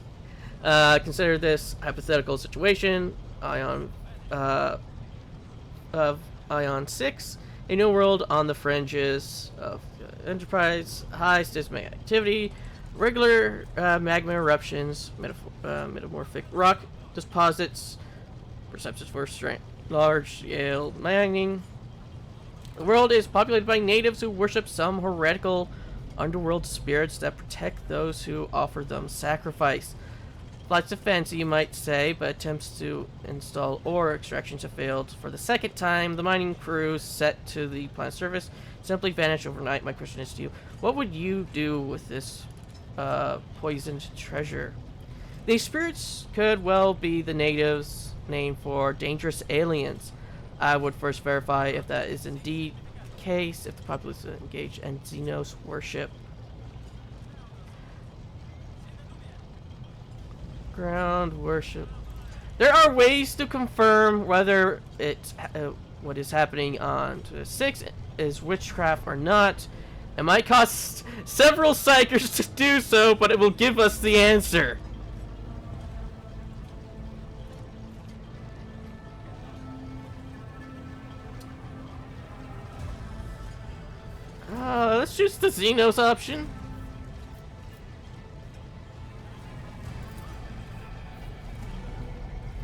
A: Consider this hypothetical situation. Ion of Ion 6, a new world on the fringes of Enterprise, high seismic activity, regular magma eruptions, metamorphic rock deposits, perceptions for strength, large-scale mining. The world is populated by natives who worship some heretical underworld spirits that protect those who offer them sacrifice. Flights of fancy, you might say, but attempts to install ore extractions have failed. For the second time, the mining crews set to the planet's surface simply vanish overnight. My question is to you, what would you do with this poisoned treasure? These spirits could well be the natives' name for dangerous aliens. I would first verify if that is indeed the case, if the populace is engaged in Xenos worship. Ground worship. There are ways to confirm whether it's what is happening on 6 is witchcraft or not. It might cost several psychers to do so, but it will give us the answer. Let's choose the Xenos option.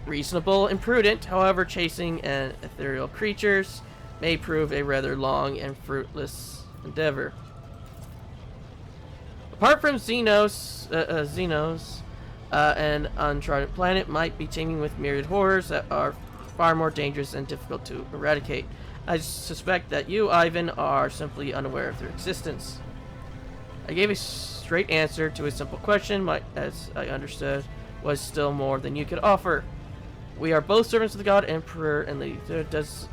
A: Reasonable and prudent, however, chasing an ethereal creatures may prove a rather long and fruitless endeavor. Apart from Xenos, an uncharted planet might be teeming with myriad horrors that are far more dangerous and difficult to eradicate. I suspect that you, Ivan, are simply unaware of their existence. I gave a straight answer to a simple question, as I understood, was still more than you could offer. We are both servants of the God Emperor, and does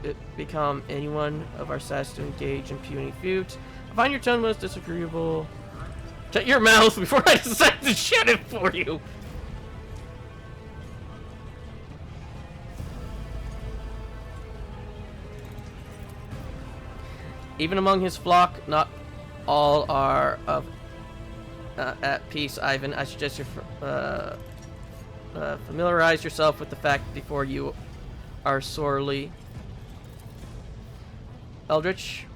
A: it become anyone of our size to engage in puny feuds? I find your tone most disagreeable. Shut your mouth before I decide to shut it for you! Even among his flock, not all are at peace, Ivan. I suggest you familiarize yourself with the fact before you are sorely. Eldritch,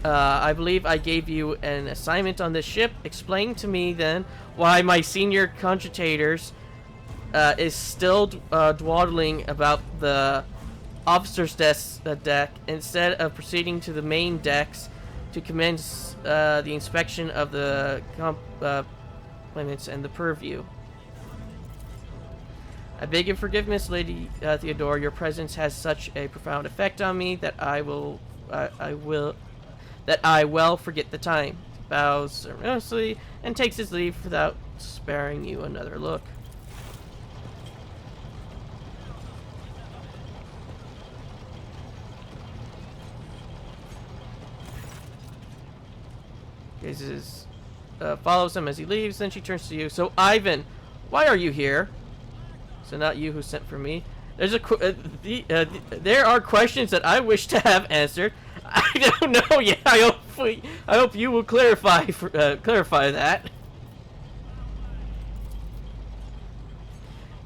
A: I believe I gave you an assignment on this ship. Explain to me then why my senior cogitators is still dawdling about the officer's deck instead of proceeding to the main decks to commence the inspection of the components and the purview. I beg your forgiveness, Lady Theodora. Your presence has such a profound effect on me that I well forget the time. Bows ceremoniously and takes his leave without sparing you another look. Gazes, follows him as he leaves. Then she turns to you. So, Ivan, why are you here? So not you who sent for me. There's there are questions that I wish to have answered. I don't know yet. I hope you will clarify that.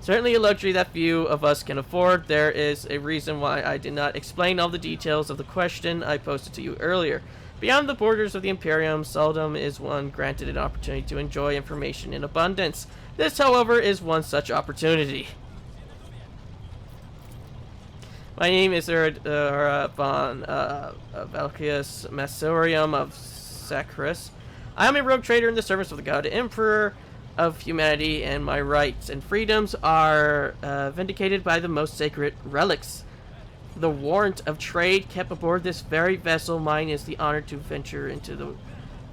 A: Certainly a luxury that few of us can afford. There is a reason why I did not explain all the details of the question I posed to you earlier. Beyond the borders of the Imperium, seldom is one granted an opportunity to enjoy information in abundance. This, however, is one such opportunity. My name is von Valkius Masorium of Sacris. I am a rogue trader in the service of the God Emperor of humanity, and my rights and freedoms are vindicated by the most sacred relics. The warrant of trade kept aboard this very vessel mine is the honor to venture into the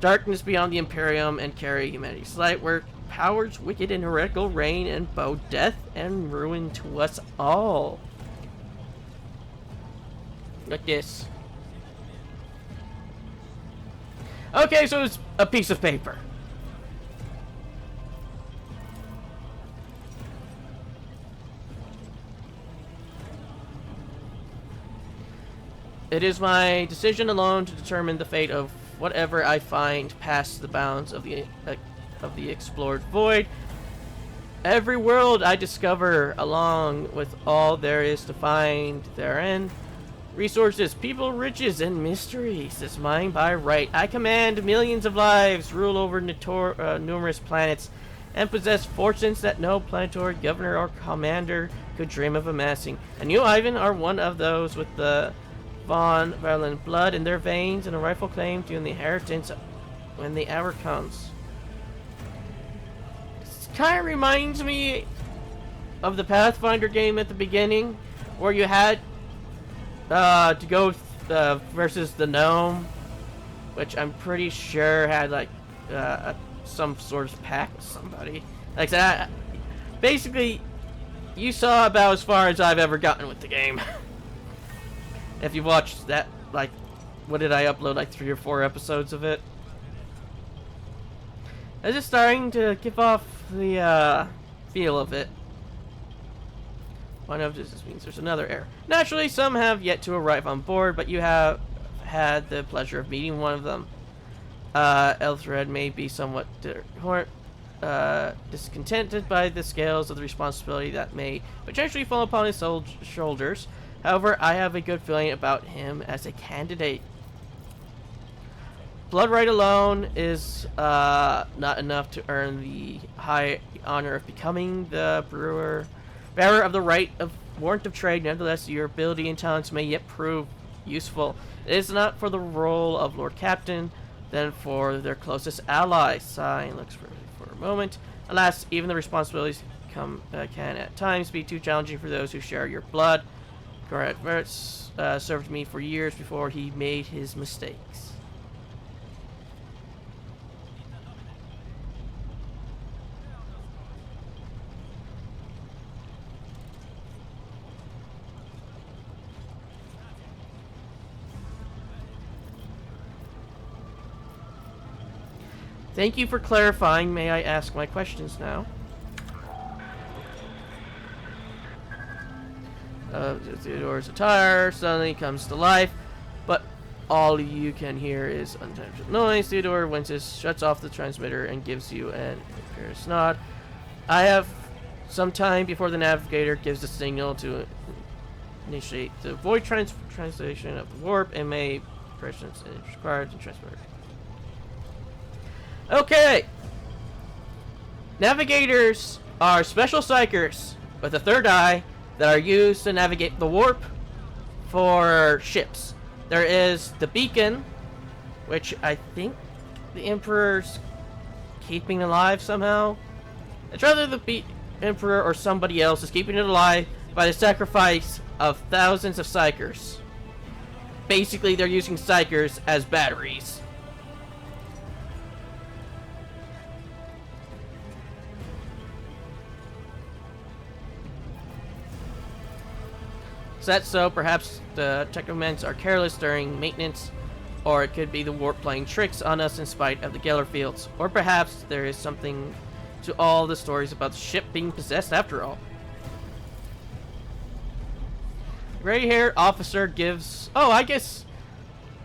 A: darkness beyond the Imperium and carry humanity's light where powers wicked and heretical reign and bow death and ruin to us all. Like this. Okay, so it's a piece of paper. It is my decision alone to determine the fate of whatever I find past the bounds of the explored void. Every world I discover, along with all there is to find therein, resources, people, riches, and mysteries, is mine by right. I command millions of lives, rule over numerous planets, and possess fortunes that no planetary governor or commander could dream of amassing. And you, Ivan, are one of those with the von Verlin blood in their veins and a rightful claim to an inheritance when the hour comes. This kind of reminds me of the Pathfinder game at the beginning, where you had to go versus the gnome, which I'm pretty sure had like some sort of pact with somebody like that. Basically, you saw about as far as I've ever gotten with the game. If you watched that, like, what did I upload, like 3 or 4 episodes of it? I'm just starting to give off the feel of it. One of this means there's another error. Naturally, some have yet to arrive on board, but you have had the pleasure of meeting one of them. Elthred may be somewhat discontented by the scales of the responsibility that may potentially fall upon his shoulders. However, I have a good feeling about him as a candidate. Blood right alone is not enough to earn the high honor of becoming the bearer of the right of warrant of trade. Nevertheless, your ability and talents may yet prove useful. It is not for the role of Lord Captain, then for their closest ally. Sign looks for a moment. Alas, even the responsibilities can at times be too challenging for those who share your blood. Correct. Mertz served me for years before he made his mistakes. Thank you for clarifying. May I ask my questions now? Theodore's attire suddenly comes to life, but all you can hear is unintentional noise. Theodore winces, shuts off the transmitter, and gives you an imperious nod. I have some time before the navigator gives the signal to initiate the void translation of the warp, and may presence is required to transmitter. Okay. Navigators are special psychers with a third eye that are used to navigate the warp for ships. There is the beacon, which I think the Emperor's keeping alive somehow. It's rather the Emperor or somebody else is keeping it alive by the sacrifice of thousands of psychers. Basically, they're using psychers as batteries. That's so perhaps the technoments are careless during maintenance, or it could be the warp playing tricks on us in spite of the Geller fields, or perhaps there is something to all the stories about the ship being possessed after all. Gray-haired officer gives... Oh, I guess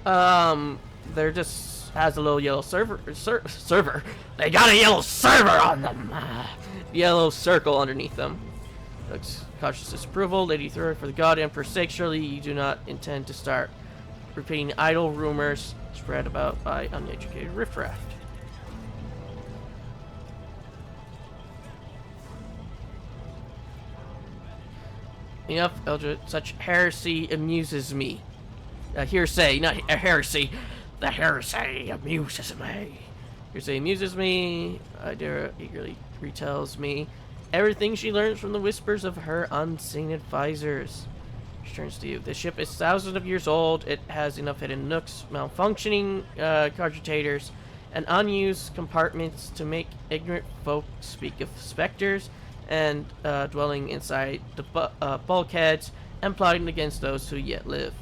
A: They're just has a little yellow server. They got a yellow server on them. Yellow circle underneath them. Looks cautious disapproval. Lady Thur, for the God Emperor's sake, surely you do not intend to start repeating idle rumors spread about by uneducated riffraff. Enough, Eldred. Such heresy amuses me. Hearsay, not a heresy. The heresy amuses me. Hearsay amuses me. Idera eagerly retells me everything she learns from the whispers of her unseen advisors. She turns to you. The ship is thousands of years old. It has enough hidden nooks, malfunctioning cogitators, and unused compartments to make ignorant folk speak of specters and dwelling inside the bulkheads and plotting against those who yet live.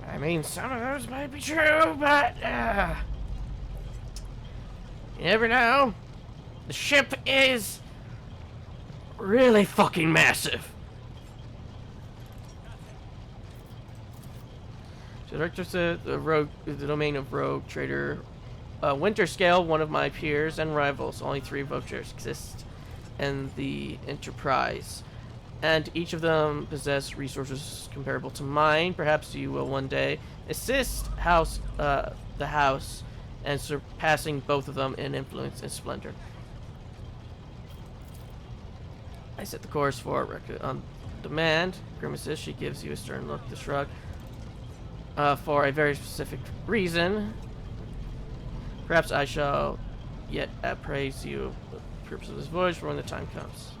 A: I mean, some of those might be true, but you never know. The ship is really fucking massive. So director said the domain of rogue trader Winterscale, one of my peers and rivals. Only 3 vultures exist in the Enterprise, and each of them possess resources comparable to mine. Perhaps you will one day assist the house and surpassing both of them in influence and splendor. I set the course for record on demand. Grimaces. She gives you a stern look, the shrug. For a very specific reason. Perhaps I shall yet appraise you the purpose of this voyage for when the time comes.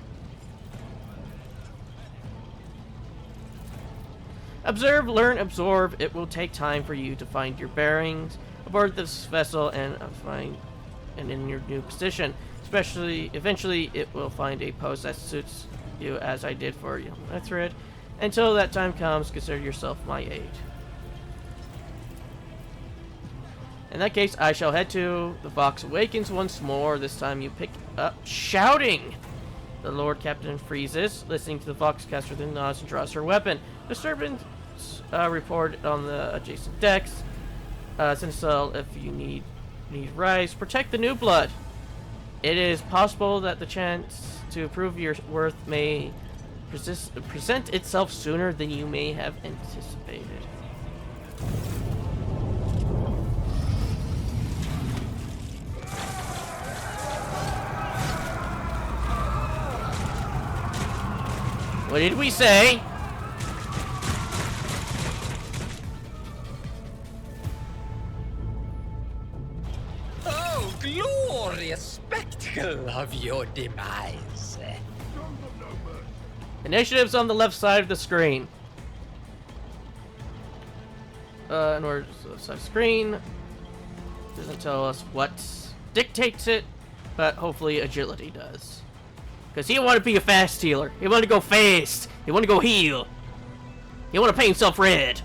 A: Observe, learn, absorb. It will take time for you to find your bearings aboard this vessel and in your new position. Eventually, it will find a post that suits you, as I did for you, my thread. Until that time comes, consider yourself my aide. In that case, I shall head to the Vox Awakens once more. This time you pick up shouting. The Lord Captain freezes, listening to the Voxcaster, then nods and draws her weapon. Disturbance reported on the adjacent decks. Sincel, if you need rise, protect the new blood. It is possible that the chance to prove your worth may present itself sooner than you may have anticipated. What did we say?
D: Oh, glorious spectacle of your demise.
A: Initiative's on the left side of the screen. In order to the side of the screen, doesn't tell us what dictates it, but hopefully agility does. Because he don't want to be a fast healer. He want to go fast. He want to go heal. He want to paint himself red.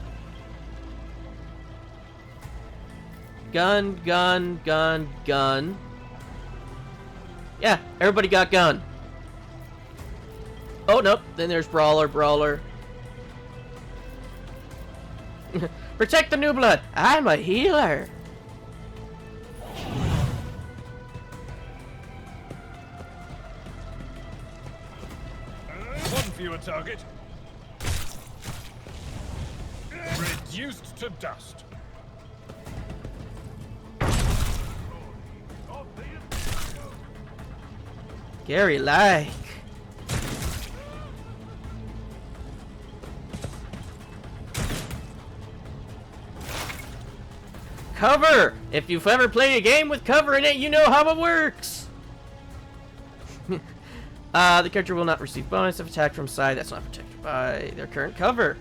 A: Gun, gun, gun, gun. Yeah, everybody got gun. Oh, nope. Then there's brawler, brawler. Protect the new blood. I'm a healer.
B: One fewer target. Reduced to dust.
A: Gary like. Cover! If you've ever played a game with cover in it, you know how it works! The character will not receive bonus if attacked from side that's not protected by their current cover.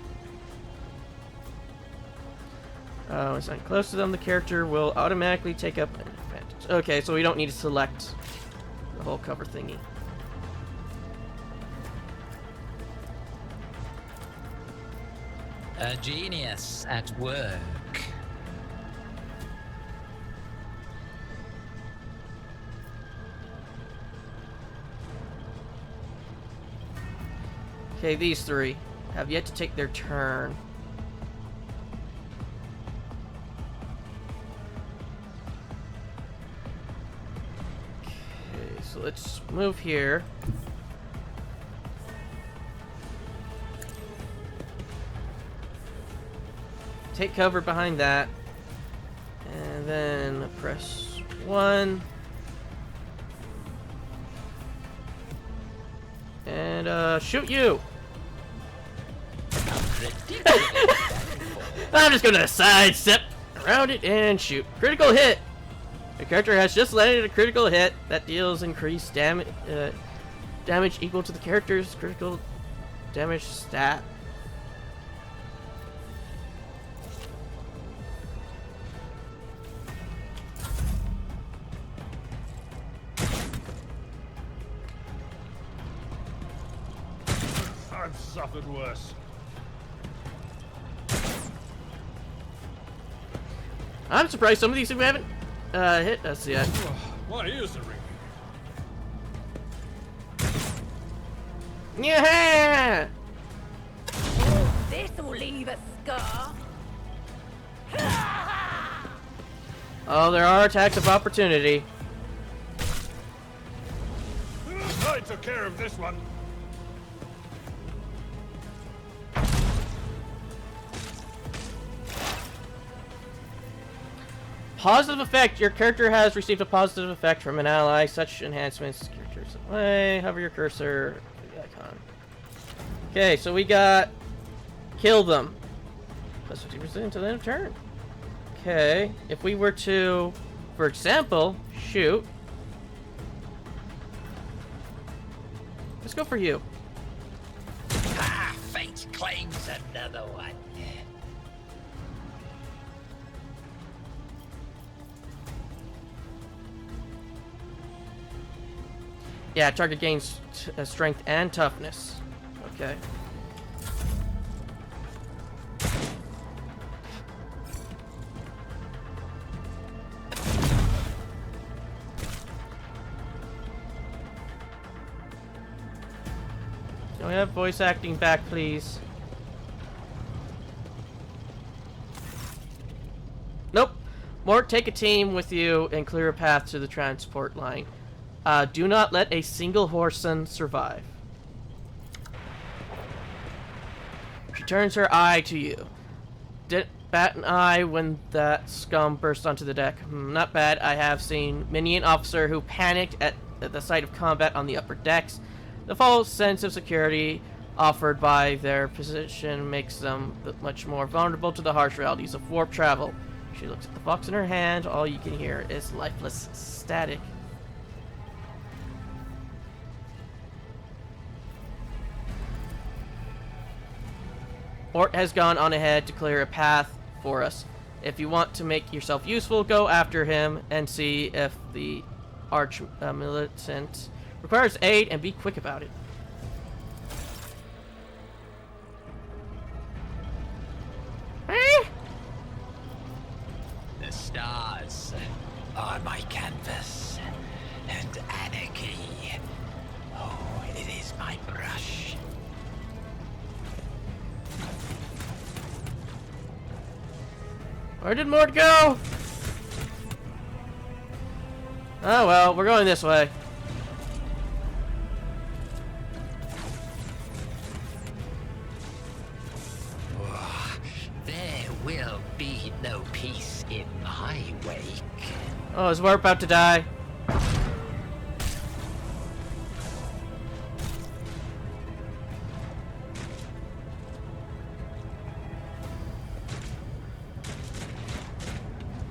A: When it's not close to them, the character will automatically take up an advantage. Okay, so we don't need to select the whole cover thingy.
D: A genius at work.
A: Okay, these 3 have yet to take their turn. let's move here. Take cover behind that. And then press 1. And shoot you! I'm just gonna sidestep around it and shoot. Critical hit! Your character has just landed a critical hit that deals increased damage equal to the character's critical damage stat.
B: I've suffered worse.
A: I'm surprised some of these people haven't hit us yet.
B: My ears are ringing.
A: Yeah!
F: This'll leave a scar.
A: Oh, there are attacks of opportunity.
B: I took care of this one.
A: Positive effect. Your character has received a positive effect from an ally. Such enhancements. Characters away. Hover your cursor. The icon. Okay, so we got kill them. Plus 50% until the end of turn. Okay, if we were to, for example, shoot. Let's go for you.
D: Ah, fate claims another one.
A: Yeah, target gains strength and toughness. Okay. Can we have voice acting back, please? Nope. Mort, take a team with you and clear a path to the transport line. Do not let a single Horson survive. She turns her eye to you. Bat an eye when that scum burst onto the deck. Not bad. I have seen many an officer who panicked at the sight of combat on the upper decks. The false sense of security offered by their position makes them much more vulnerable to the harsh realities of warp travel. She looks at the box in her hand. All you can hear is lifeless static. Mort has gone on ahead to clear a path for us. If you want to make yourself useful, go after him and see if the arch militant requires aid, and be quick about it.
D: The stars are my canvas, and anarchy. Oh, it is my brush.
A: Where did Mort go? Oh well, we're going this way.
D: There will be no peace in my wake.
A: Oh, is Mort about to die?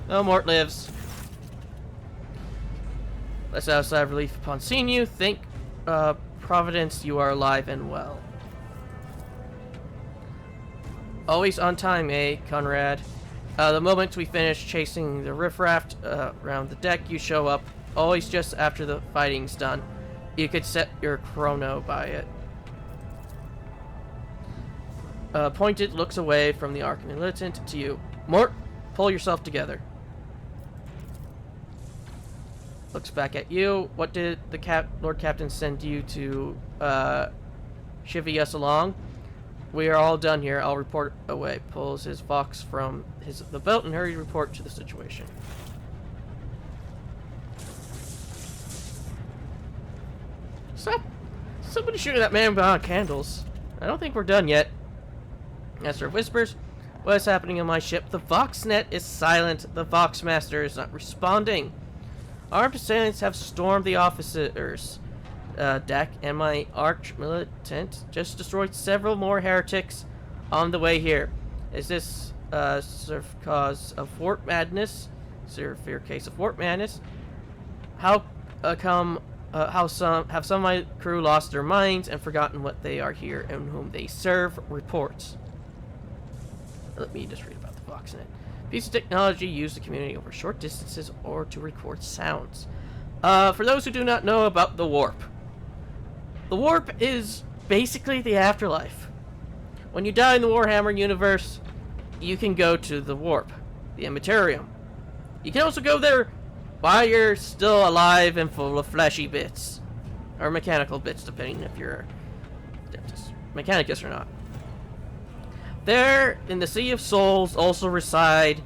A: No, Mort lives. Let's outside relief upon seeing you. Thank Providence you are alive and well. Always on time, eh, Conrad? The moment we finish chasing the riffraff around the deck, you show up. Always just after the fighting's done. You could set your chrono by it. Pointed looks away from the Arc Militant to you. Mort, pull yourself together. Looks back at you. What did the Lord Captain send you to chivvy us along? We are all done here. I'll report away. Pulls his Vox from the belt and hurry to report to the situation. Stop! Somebody shooting that man behind candles. I don't think we're done yet. Master whispers, what is happening on my ship? The Voxnet is silent. The Voxmaster is not responding. Armed assailants have stormed the officers' deck, and my arch militant just destroyed several more heretics on the way here. Is this cause of warp madness? Severe case of warp madness? How some of my crew lost their minds and forgotten what they are here and whom they serve? Reports. Let me just read about the Voxnet. Piece of technology used to communicate over short distances or to record sounds. For those who do not know about the warp is basically the afterlife. When you die in the Warhammer universe, you can go to the warp, the Immaterium. You can also go there while you're still alive and full of fleshy bits. Or mechanical bits, depending if you're Mechanicus or not. There, in the Sea of Souls, also reside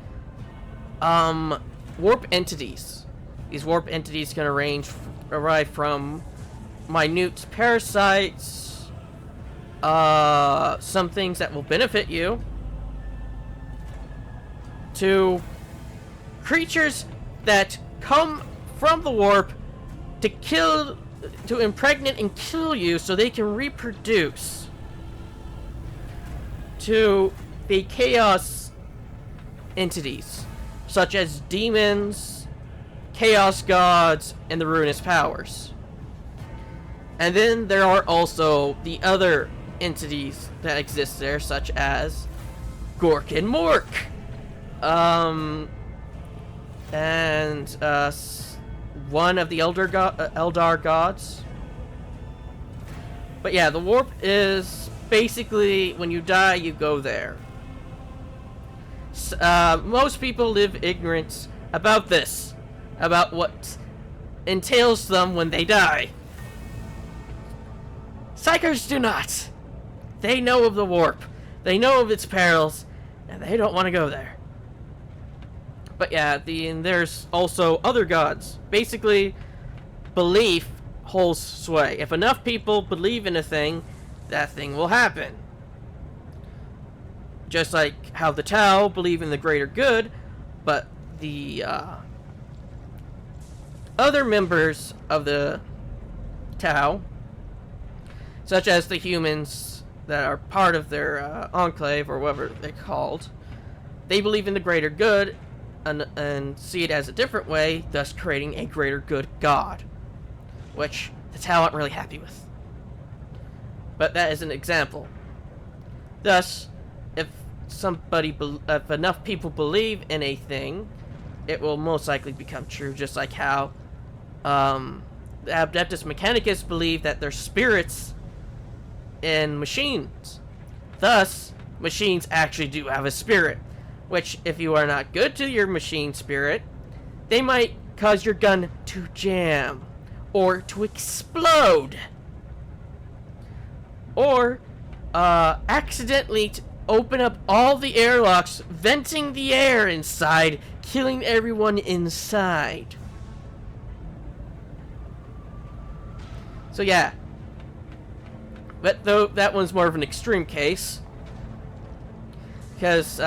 A: warp entities. These warp entities can arrive from minute parasites, some things that will benefit you, to creatures that come from the warp to impregnate and kill you so they can reproduce, to the chaos entities such as demons, chaos gods, and the ruinous powers. And then there are also the other entities that exist there, such as Gork and Mork, and one of the Eldar gods. But yeah, the warp is basically when you die, you go there. Most people live ignorant about this, about what entails them when they die. Psychers do not. They know of the warp. They know of its perils, and they don't want to go there. But yeah, and there's also other gods. Basically, belief holds sway. If enough people believe in a thing, that thing will happen. Just like how the Tau believe in the greater good, but the other members of the Tau, such as the humans that are part of their enclave, or whatever they're called, they believe in the greater good and see it as a different way, thus creating a greater good god, which the Tau aren't really happy with. But that is an example. Thus, if enough people believe in a thing, it will most likely become true, just like how the Adeptus Mechanicus believe that they're spirits in machines. Thus, machines actually do have a spirit, which, if you are not good to your machine spirit, they might cause your gun to jam, or to explode, or accidentally open up all the airlocks, venting the air inside, killing everyone inside. So yeah, but though that one's more of an extreme case, because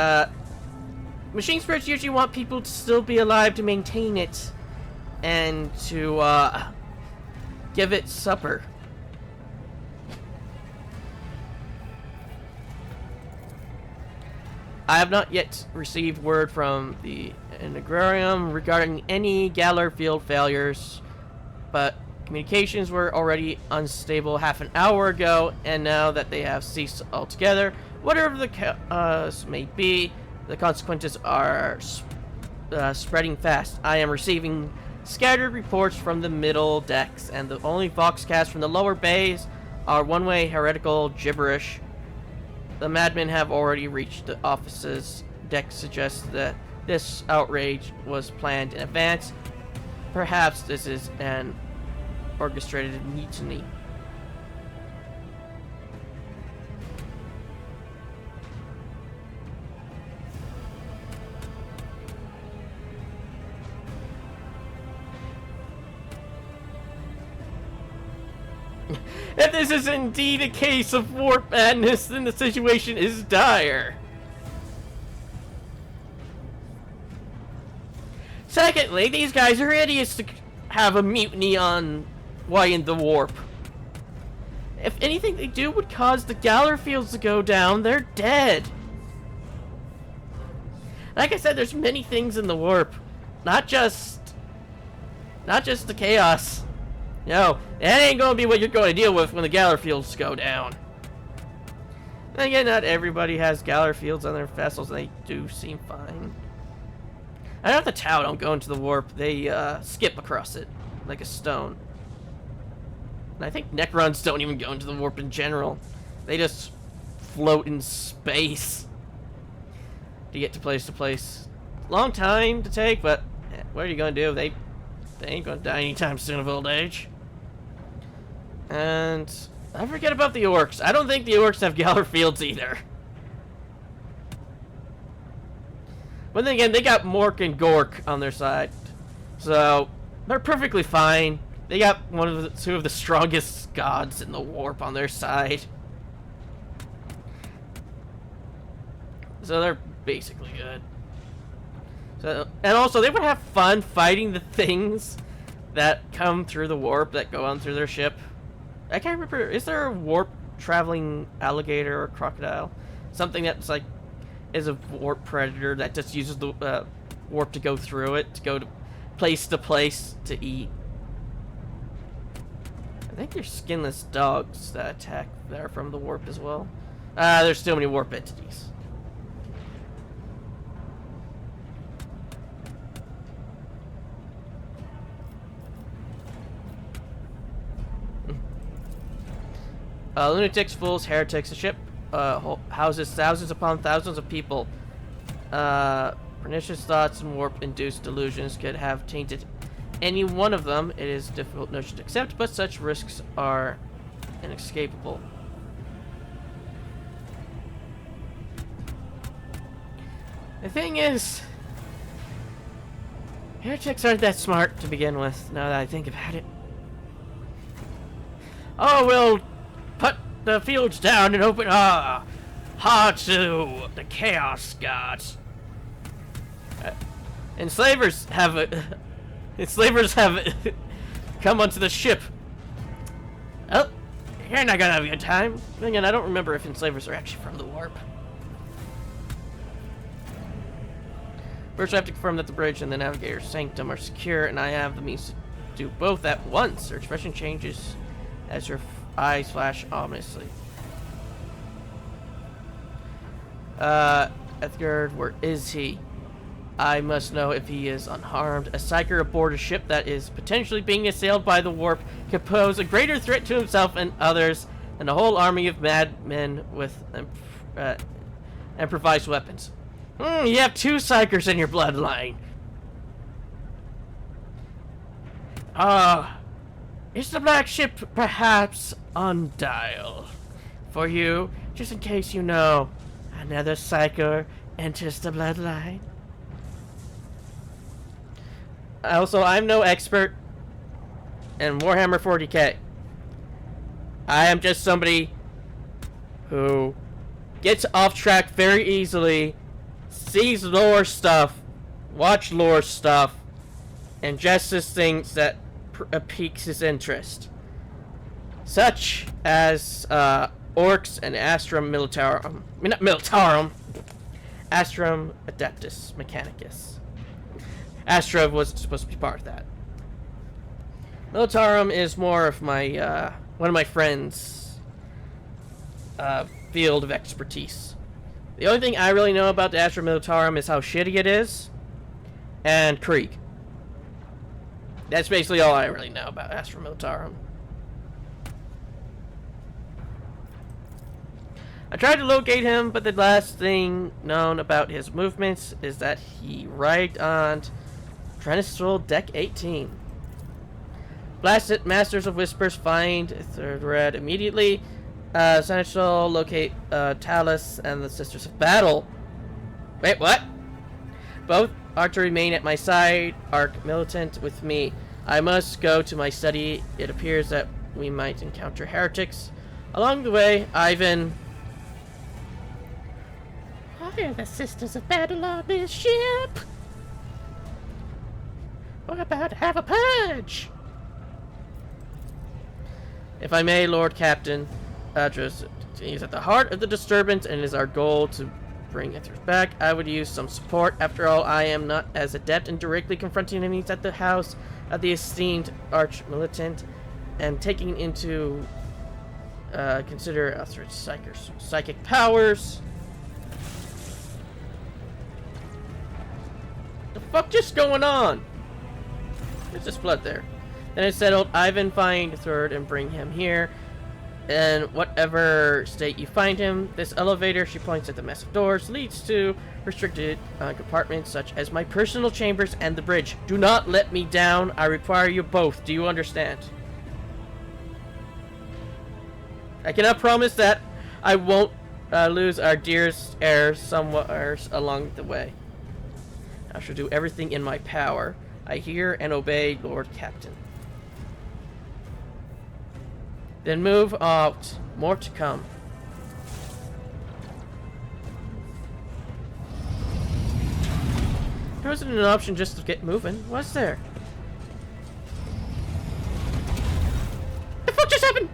A: machine spirits usually want people to still be alive to maintain it and to give it supper. I have not yet received word from the Integrarium regarding any Galar field failures, but communications were already unstable half an hour ago, and now that they have ceased altogether, whatever the cause may be, the consequences are spreading fast. I am receiving scattered reports from the middle decks, and the only voxcasts from the lower bays are one-way heretical gibberish. The madmen have already reached the offices. Deck suggests that this outrage was planned in advance. Perhaps this is an orchestrated mutiny. If this is indeed a case of warp madness, then the situation is dire. Secondly, these guys are idiots to have a mutiny on why in the warp. If anything they do would cause the Galler fields to go down, they're dead. Like I said, there's many things in the warp. Not just the chaos. No, that ain't gonna be what you're going to deal with when the Galler fields go down. And again, not everybody has Galler fields on their vessels, and they do seem fine. I know the Tau don't go into the warp, they skip across it like a stone. And I think Necrons don't even go into the warp in general. They just float in space to get to place. Long time to take, but what are you gonna do? They ain't gonna die anytime soon of old age. And I forget about the orcs. I don't think the orcs have Galler fields either. But then again, they got Mork and Gork on their side, so they're perfectly fine. They got two of the strongest gods in the warp on their side, so they're basically good. So, and also they would have fun fighting the things that come through the warp that go on through their ship. I can't remember. Is there a warp traveling alligator or crocodile? Something that's like is a warp predator that just uses the warp to go through it, to go to place to eat. I think there's skinless dogs that attack that are from the warp as well. There's still many warp entities. Lunatics, fools, heretics, a ship houses thousands upon thousands of people. Pernicious thoughts and warp-induced delusions could have tainted any one of them. It is a difficult notion to accept, but such risks are inescapable. The thing is, heretics aren't that smart to begin with, now that I think about it. Oh, we'll put the fields down and open to the Chaos Gods. Enslavers have come onto the ship. Oh, you're not gonna have a good time. Again, I don't remember if enslavers are actually from the warp. First, I have to confirm that the bridge and the navigator's sanctum are secure, and I have the means to do both at once. Her expression changes as her eyes flash ominously. Edgard, where is he? I must know if he is unharmed. A psyker aboard a ship that is potentially being assailed by the warp could pose a greater threat to himself and others than a whole army of madmen with improvised weapons. You have two psykers in your bloodline. Is the black ship perhaps on dial? For you, just in case you know, another psyker enters the bloodline. Also, I'm no expert in Warhammer 40k. I am just somebody who gets off track very easily, sees lore stuff, watch lore stuff, and just as things that piques his interest. Such as Orcs and Astrum Militarum. Not Militarum. Astrum Adeptus Mechanicus. Astra was supposed to be part of that. Militarum is more of my, one of my friends' field of expertise. The only thing I really know about the Astra Militarum is how shitty it is, and Krieg. That's basically all I really know about Astra Militarum. I tried to locate him, but the last thing known about his movements is that he arrived on Trenistral Deck 18. Blasted Masters of Whispers find third red immediately. Seneschal locate Talus and the Sisters of Battle. Wait, what? Both are to remain at my side, Arc Militant with me. I must go to my study. It appears that we might encounter heretics. Along the way, Ivan... Why are the Sisters of Battle on this ship? We're about to have a purge! If I may, Lord Captain, Adros is at the heart of the disturbance and it is our goal to bring Ithers back. I would use some support. After all, I am not as adept in directly confronting enemies at the house of the esteemed arch-militant, and taking into consider Ithers' psychic powers. The fuck just going on? There's just blood there. Then it's settled. Ivan, find Third and bring him here. In whatever state you find him, this elevator, she points at the massive doors, leads to restricted compartments such as my personal chambers and the bridge. Do not let me down. I require you both. Do you understand? I cannot promise that I won't lose our dearest heirs somewhere along the way. I shall do everything in my power. I hear and obey, Lord Captain. Then move out. More to come. There wasn't an option just to get moving, was there? The fuck just happened?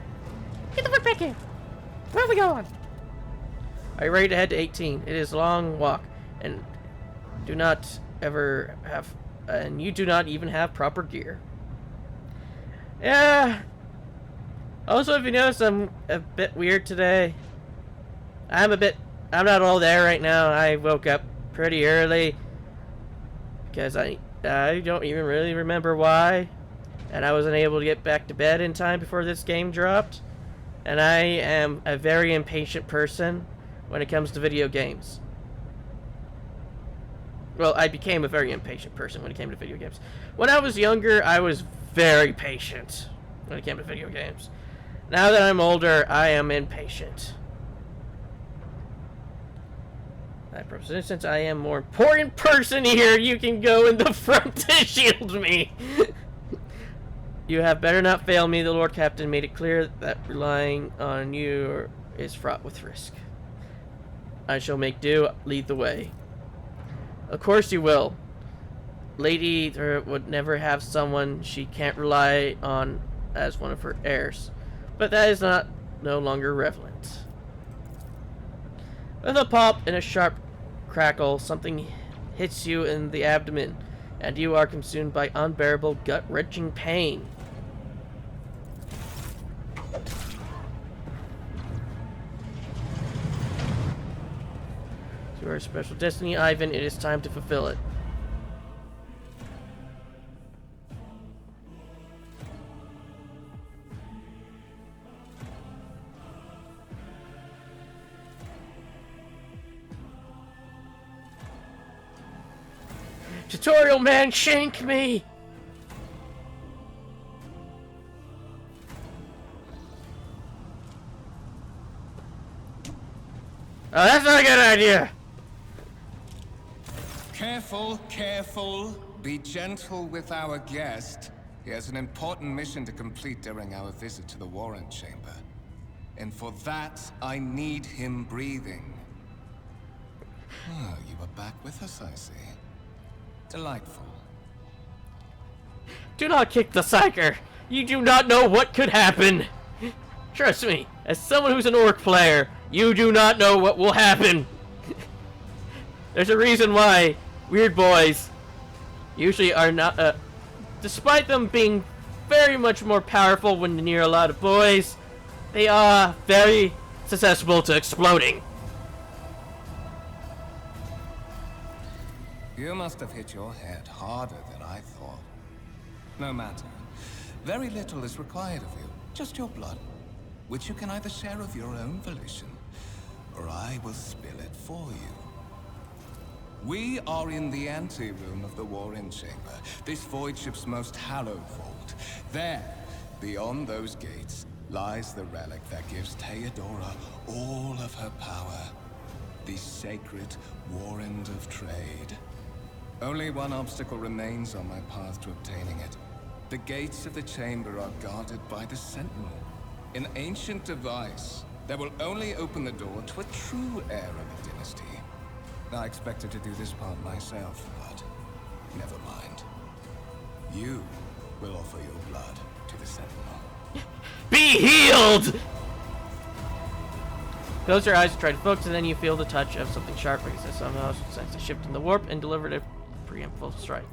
A: Get the fuck back here. Where are we going? Are you ready to head to 18? It is a long walk, and do not ever have, and you do not even have proper gear. Yeah. Also, if you notice, I'm a bit weird today. I'm not all there right now. I woke up pretty early because I don't even really remember why, and I wasn't able to get back to bed in time before this game dropped. And I am a very impatient person when it comes to video games. Well, I became a very impatient person when it came to video games. When I was younger, I was very patient when it came to video games. Now that I'm older, I am impatient. Since I am a more important person here, you can go in the front to shield me. You have better not fail me. The Lord Captain made it clear that relying on you is fraught with risk. I shall make do. Lead the way. Of course you will. Lady would never have someone she can't rely on as one of her heirs. But that is no longer relevant. With a pop and a sharp crackle, something hits you in the abdomen, and you are consumed by unbearable, gut-wrenching pain. Your special destiny, Ivan, it is time to fulfill it. Tutorial man, shank me! Oh, that's not a good idea!
E: Careful, careful. Be gentle with our guest. He has an important mission to complete during our visit to the Warren Chamber. And for that, I need him breathing. Oh, you are back with us, I see. Delightful.
A: Do not kick the psyker! You do not know what could happen! Trust me, as someone who's an orc player, you do not know what will happen! There's a reason why weird boys usually are not, despite them being very much more powerful when near a lot of boys, they are very susceptible to exploding.
E: You must have hit your head harder than I thought. No matter. Very little is required of you. Just your blood, which you can either share of your own volition, or I will spill it for you. We are in the anteroom of the Warren Chamber, this void ship's most hallowed vault. There, beyond those gates, lies the relic that gives Theodora all of her power. The sacred Warrant of Trade. Only one obstacle remains on my path to obtaining it. The gates of the chamber are guarded by the Sentinel, an ancient device that will only open the door to a true heir of the dynasty. I expected to do this part myself, but never mind. You will offer your blood to the Sentinel.
A: Be healed! Close your eyes and try to focus, and then you feel the touch of something sharp because it somehow sense a shift in the warp and delivered a preemptive strike.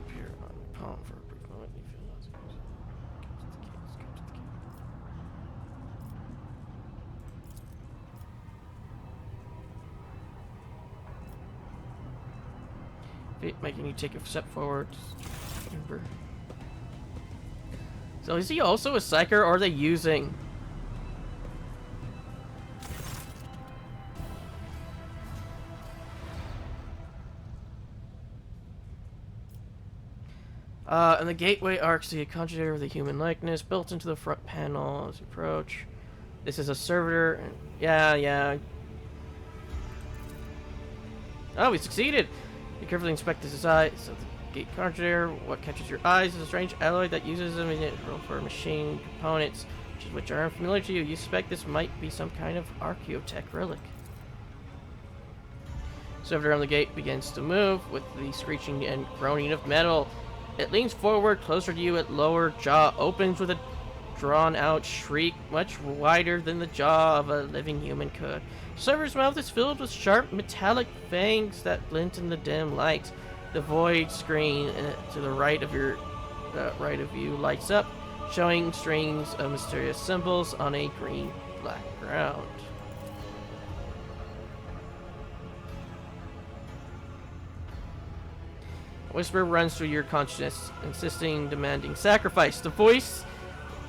A: Appear on the palm for a brief moment. You feel lots of making you take a step forward. So is he also a psyker, or are they using? And the gateway arcs the conjurer of the human likeness built into the front panel as you approach. This is a servitor. And yeah. Oh, we succeeded! You carefully inspect his eyes of the gate conjurer. What catches your eyes is a strange alloy that uses them for machine components, which are unfamiliar to you. You suspect this might be some kind of archaeotech relic. Servitor on the gate begins to move with the screeching and groaning of metal. It leans forward, closer to you. Its lower jaw opens with a drawn-out shriek, much wider than the jaw of a living human could. Server's mouth is filled with sharp, metallic fangs that glint in the dim light. The void screen to the right of you lights up, showing strings of mysterious symbols on a green background. A whisper runs through your consciousness, insisting, demanding sacrifice. The voice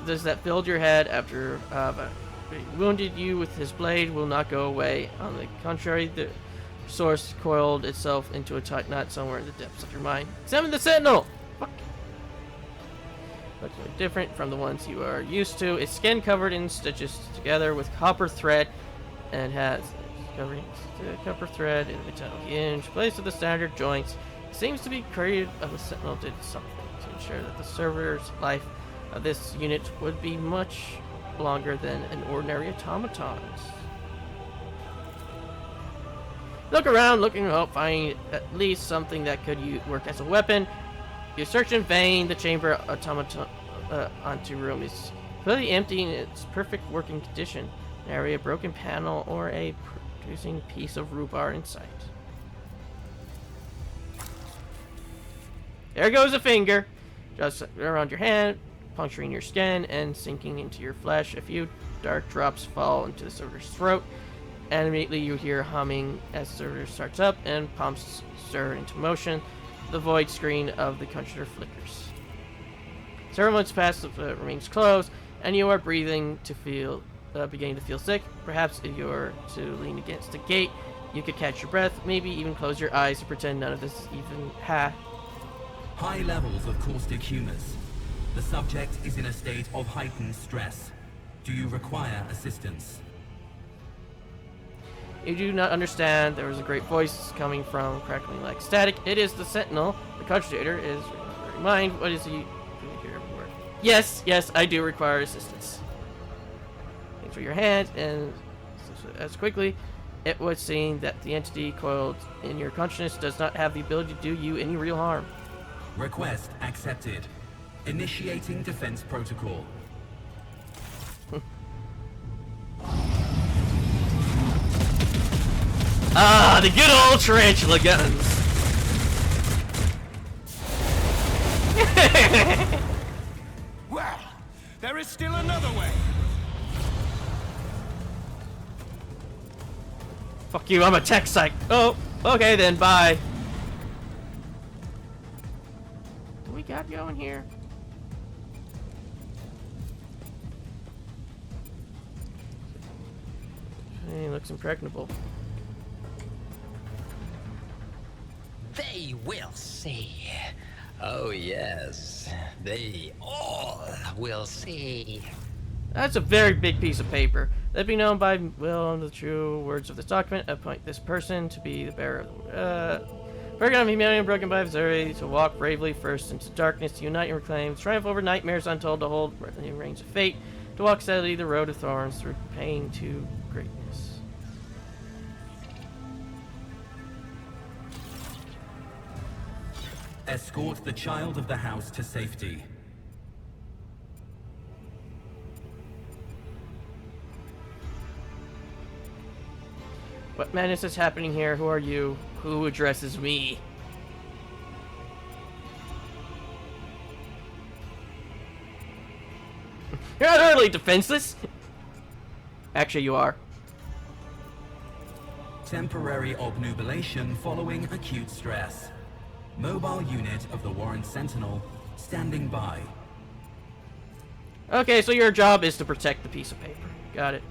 A: that filled your head after wounded you with his blade will not go away. On the contrary, the source coiled itself into a tight knot somewhere in the depths of your mind. Examine the Sentinel! Fuck. Looks very different from the ones you are used to. Its skin covered in stitches together with copper thread, and has covering copper thread in a metal hinge placed at the standard joints. It seems to be created of the Sentinel did something to ensure that the server's life of this unit would be much longer than an ordinary automaton's. Look around, looking to help find at least something that could work as a weapon. You search in vain. The chamber automaton onto room is completely empty in its perfect working condition. Nary a broken panel or a producing piece of rhubarb in sight. There goes a finger, just around your hand, puncturing your skin and sinking into your flesh. A few dark drops fall into the server's throat, and immediately you hear humming as the server starts up and pumps stir into motion. The void screen of the conjurer flickers. Several months pass, remains closed, and you are beginning to feel sick. Perhaps if you were to lean against the gate, you could catch your breath, maybe even close your eyes to pretend none of this is even
G: High levels of caustic humors. The subject is in a state of heightened stress. Do you require assistance?
A: You do not understand. There was a great voice coming from, crackling like static. It is the Sentinel. The conjurer is mind. What is he doing here everywhere? Yes, I do require assistance. Thanks for your hand, and as quickly, it would seem that the entity coiled in your consciousness does not have the ability to do you any real harm.
G: Request accepted. Initiating defense protocol.
A: Ah, the good old tarantula guns.
B: Well, there is still another way.
A: Fuck you, I'm a tech psych. Oh, okay then, bye. What do we got going here? He looks impregnable.
D: They will see. Oh yes, they all will see.
A: That's a very big piece of paper. Let be known by will the true words of this document. Appoint this person to be the bearer of the Paragon of humanity broken by Missouri, to walk bravely first into darkness, to unite and reclaim, to triumph over nightmares untold, to hold the reins of fate, to walk steadily the road of thorns through pain to greatness.
G: Escort the child of the house to safety.
A: What madness is happening here? Who are you? Who addresses me? You're not utterly defenseless! Actually, you are.
G: Temporary obnubilation following acute stress. Mobile unit of the Warrant Sentinel standing by.
A: Okay, so your job is to protect the piece of paper. Got it.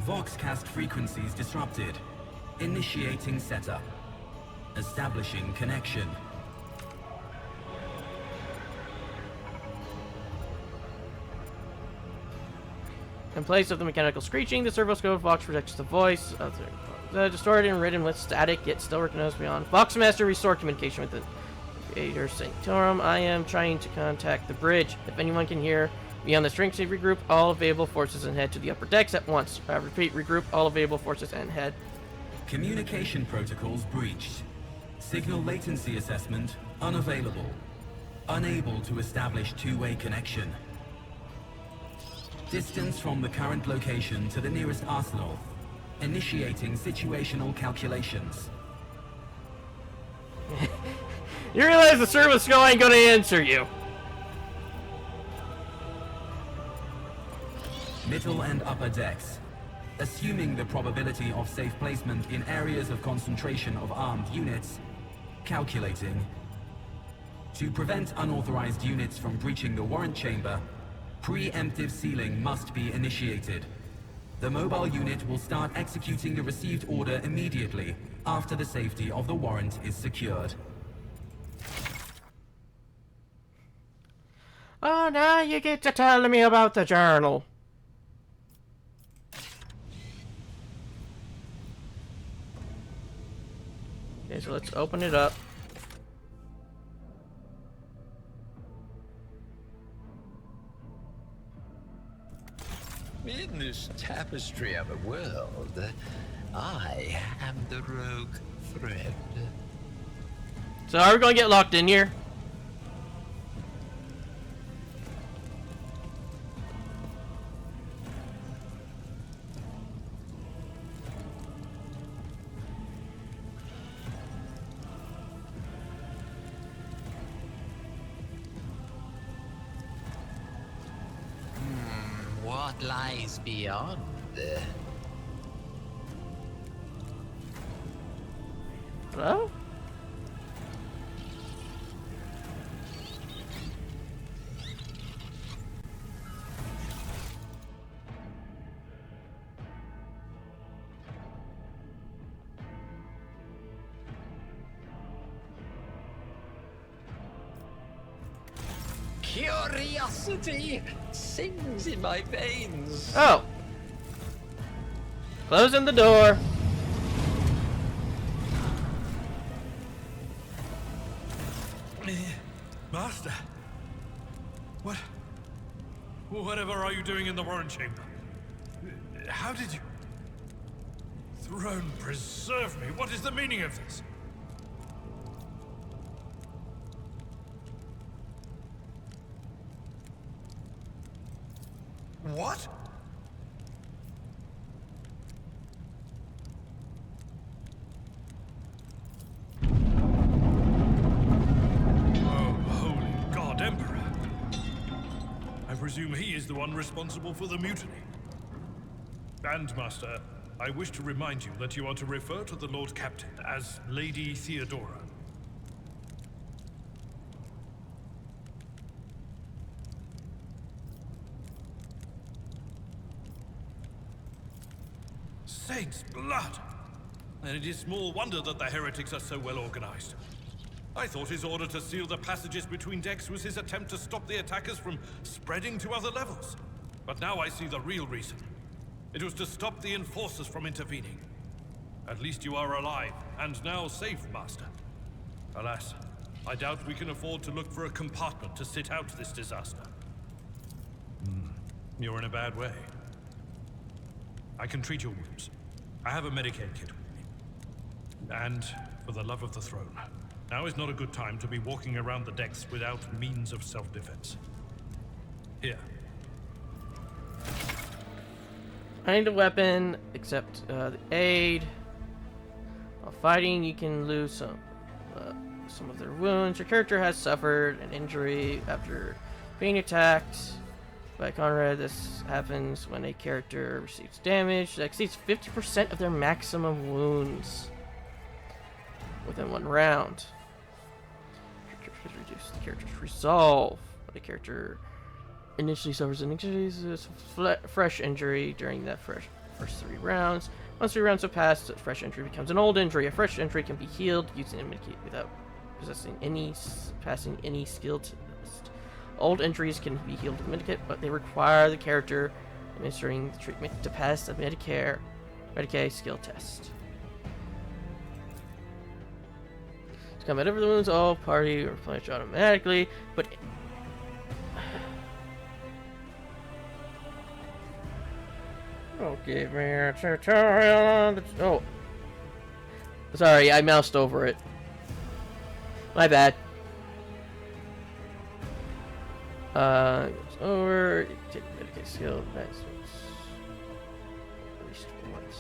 G: Voxcast frequencies disrupted. Initiating setup. Establishing connection.
A: In place of the mechanical screeching, the servoscope Vox protects the voice. Distorted and ridden with static, yet still recognized beyond. Voxmaster, restore communication with the Creator Sanctorum. I am trying to contact the bridge. If anyone can hear me on the string, regroup all available forces and head to the upper decks at once. Repeat, regroup all available forces and head.
G: Communication protocols breached. Signal latency assessment unavailable. Unable to establish two-way connection. Distance from the current location to the nearest arsenal. Initiating situational calculations.
A: You realize the servoscope ain't gonna answer you.
G: Middle and upper decks. Assuming the probability of safe placement in areas of concentration of armed units. Calculating. To prevent unauthorized units from breaching the warrant chamber, preemptive sealing must be initiated. The mobile unit will start executing the received order immediately after the safety of the warrant is secured.
A: Oh, now you get to tell me about the journal. Okay, so let's open it up.
D: In this tapestry of a world, I am the rogue thread.
A: So are we gonna get locked in here?
D: What lies beyond?
A: Hello?
D: Curiosity sings in my veins.
A: Oh. Closing the door.
B: Master? Whatever are you doing in the warrant chamber? How did you... Throne preserve me. What is the meaning of this? What? Oh, holy God, Emperor. I presume he is the one responsible for the mutiny. Bandmaster, I wish to remind you that you are to refer to the Lord Captain as Lady Theodora. Saints' blood! And it is small wonder that the heretics are so well organized. I thought his order to seal the passages between decks was his attempt to stop the attackers from spreading to other levels. But now I see the real reason. It was to stop the enforcers from intervening. At least you are alive, and now safe, Master. Alas, I doubt we can afford to look for a compartment to sit out this disaster. You're in a bad way. I can treat your wounds. I have a Medicaid kit with me. And, for the love of the throne, now is not a good time to be walking around the decks without means of self-defense. Here.
A: I need a weapon, except the aid. While fighting, you can lose some of their wounds. Your character has suffered an injury after being attacked by Conrad. This happens when a character receives damage that exceeds 50% of their maximum wounds within one round. Reduce the character's resolve. When a character initially suffers an injury, fresh injury during that first 3 rounds. Once 3 rounds have passed, a fresh injury becomes an old injury. A fresh injury can be healed using a medikit without passing any skill test. Old injuries can be healed with a medikit, but they require the character administering the treatment to pass the Medicaid skill test. To combat over the wounds, all party replenish automatically, but don't give me a tutorial on the... Oh. Sorry, I moused over it. My bad. Goes over. You take Medicaid skill. Next one's at least once.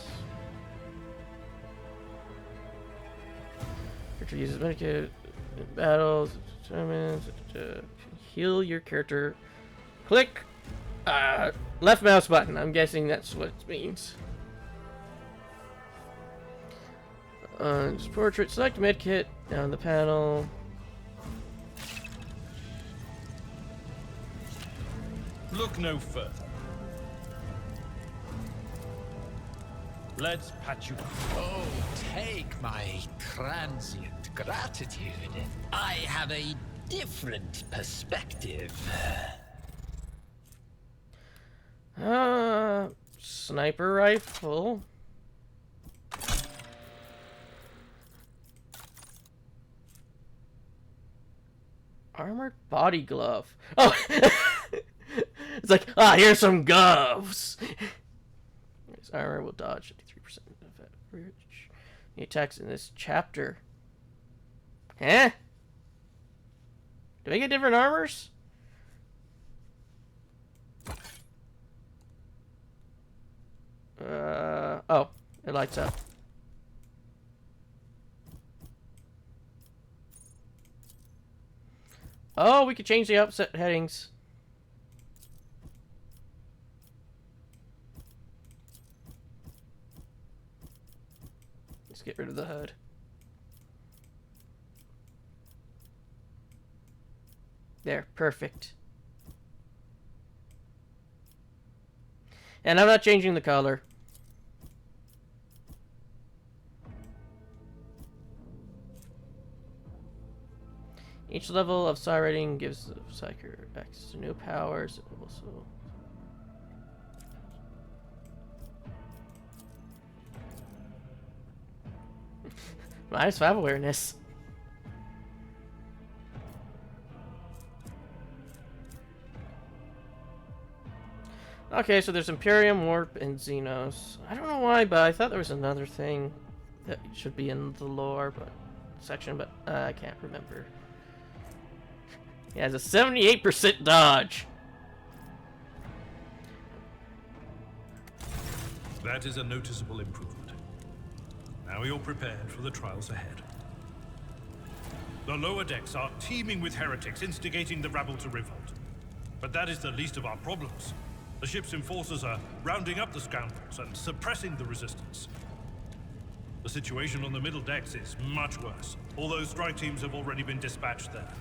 A: Character uses Medicaid in battles. Determines to heal your character. Click left mouse button. I'm guessing that's what it means. Just portrait. Select medkit down the panel.
B: Look no further. Let's patch you up.
D: Oh, take my transient gratitude. I have a different perspective.
A: Sniper rifle. Armored body glove. Oh! It's like, here's some gloves. His armor will dodge 53% of average. He attacks in this chapter. Huh? Do I get different armors? Oh, it lights up. Oh, we could change the upset headings. Let's get rid of the HUD. There, perfect. And I'm not changing the color. Each level of psi rating gives the Psyker access to new powers. It also -5 awareness. Okay, so there's Imperium, Warp, and Xenos. I don't know why, but I thought there was another thing that should be in the lore section, but I can't remember. He has a 78% dodge.
B: That is a noticeable improvement. Now you're prepared for the trials ahead. The lower decks are teeming with heretics instigating the rabble to revolt. But that is the least of our problems. The ship's enforcers are rounding up the scoundrels and suppressing the resistance. The situation on the middle decks is much worse, although strike teams have already been dispatched there.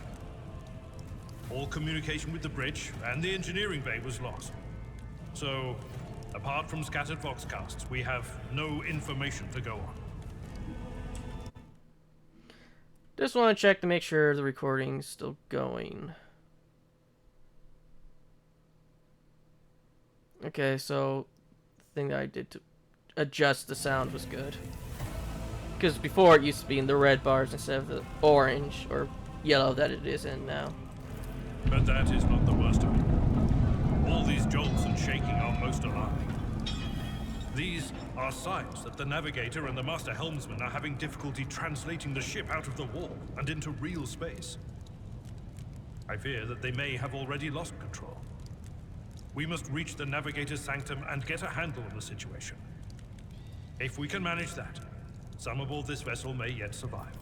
B: All communication with the bridge and the engineering bay was lost. So, apart from scattered voxcasts, we have no information to go on.
A: Just want to check to make sure the recording's still going. Okay, so the thing that I did to adjust the sound was good. Because before it used to be in the red bars instead of the orange or yellow that it is in now.
B: But that is not the worst of it. All these jolts and shaking are most alarming. These are signs that the navigator and the master helmsman are having difficulty translating the ship out of the wall and into real space. I fear that they may have already lost control. We must reach the navigator's sanctum and get a handle on the situation. If we can manage that, some aboard this vessel may yet survive.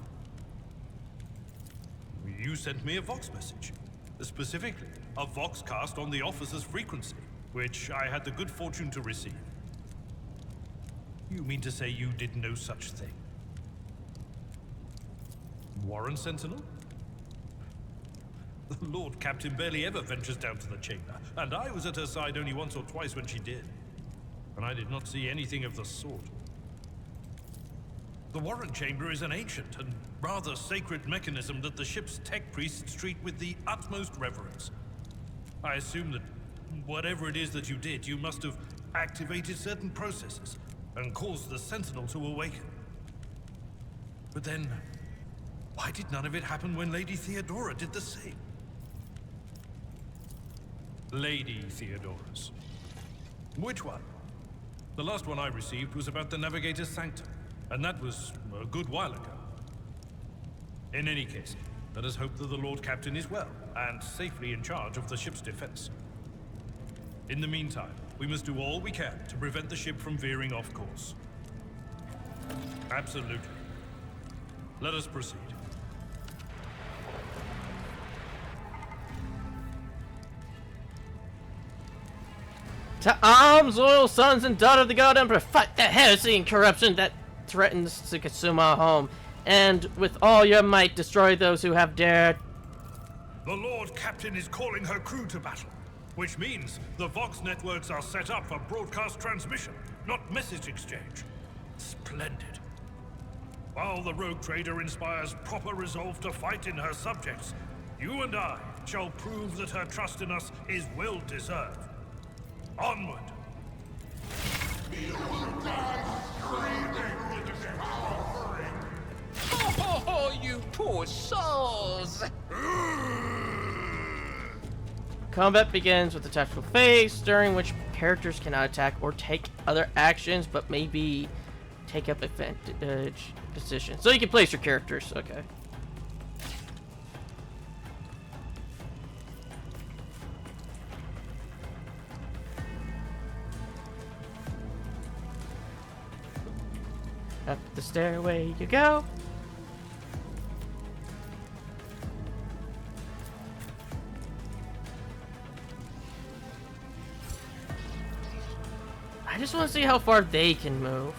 B: You sent me a Vox message. Specifically, a Vox cast on the officer's frequency, which I had the good fortune to receive. You mean to say you did no such thing? Warren Sentinel? The Lord Captain barely ever ventures down to the chamber, and I was at her side only once or twice when she did. And I did not see anything of the sort. The Warren Chamber is an ancient and rather sacred mechanism that the ship's tech priests treat with the utmost reverence. I assume that whatever it is that you did, you must have activated certain processes and caused the Sentinel to awaken. But then, why did none of it happen when Lady Theodora did the same? Lady Theodora's. Which one? The last one I received was about the Navigator's Sanctum, and that was a good while ago. In any case, let us hope that the Lord Captain is well and safely in charge of the ship's defense. In the meantime, we must do all we can to prevent the ship from veering off course. Absolutely. Let us proceed.
A: To arms, loyal sons and daughters of the God Emperor, fight the heresy and corruption that threatens to consume our home, and with all your might destroy those who have dared.
B: The Lord Captain is calling her crew to battle, which means the Vox networks are set up for broadcast transmission, not message exchange. Splendid. While the rogue trader inspires proper resolve to fight in her subjects, you and I shall prove that her trust in us is well deserved. Onward!
D: Oh, you poor souls!
A: Combat begins with the tactical phase, during which characters cannot attack or take other actions, but maybe take up advantage position. So you can place your characters, okay. Up the stairway you go. I just want to see how far they can move.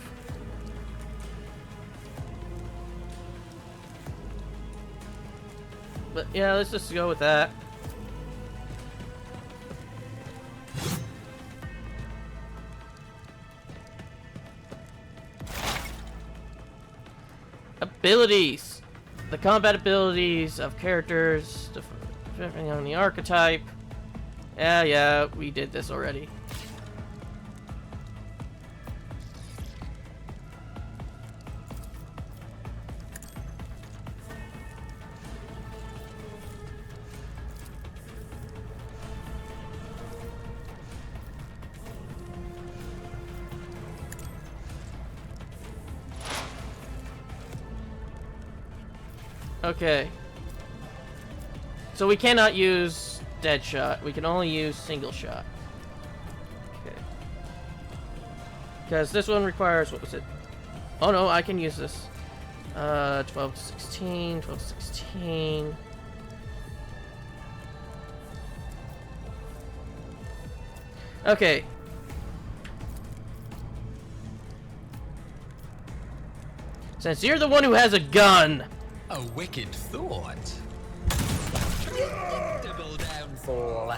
A: But yeah, let's just go with that. Abilities. The combat abilities of characters, depending on the archetype. Yeah, we did this already. Okay. So we cannot use dead shot. We can only use single shot. Okay. Because this one requires, what was it? Oh no, I can use this. 12 to 16, 12 to 16. Okay. Since you're the one who has a gun.
D: A wicked thought. Predictable downfall.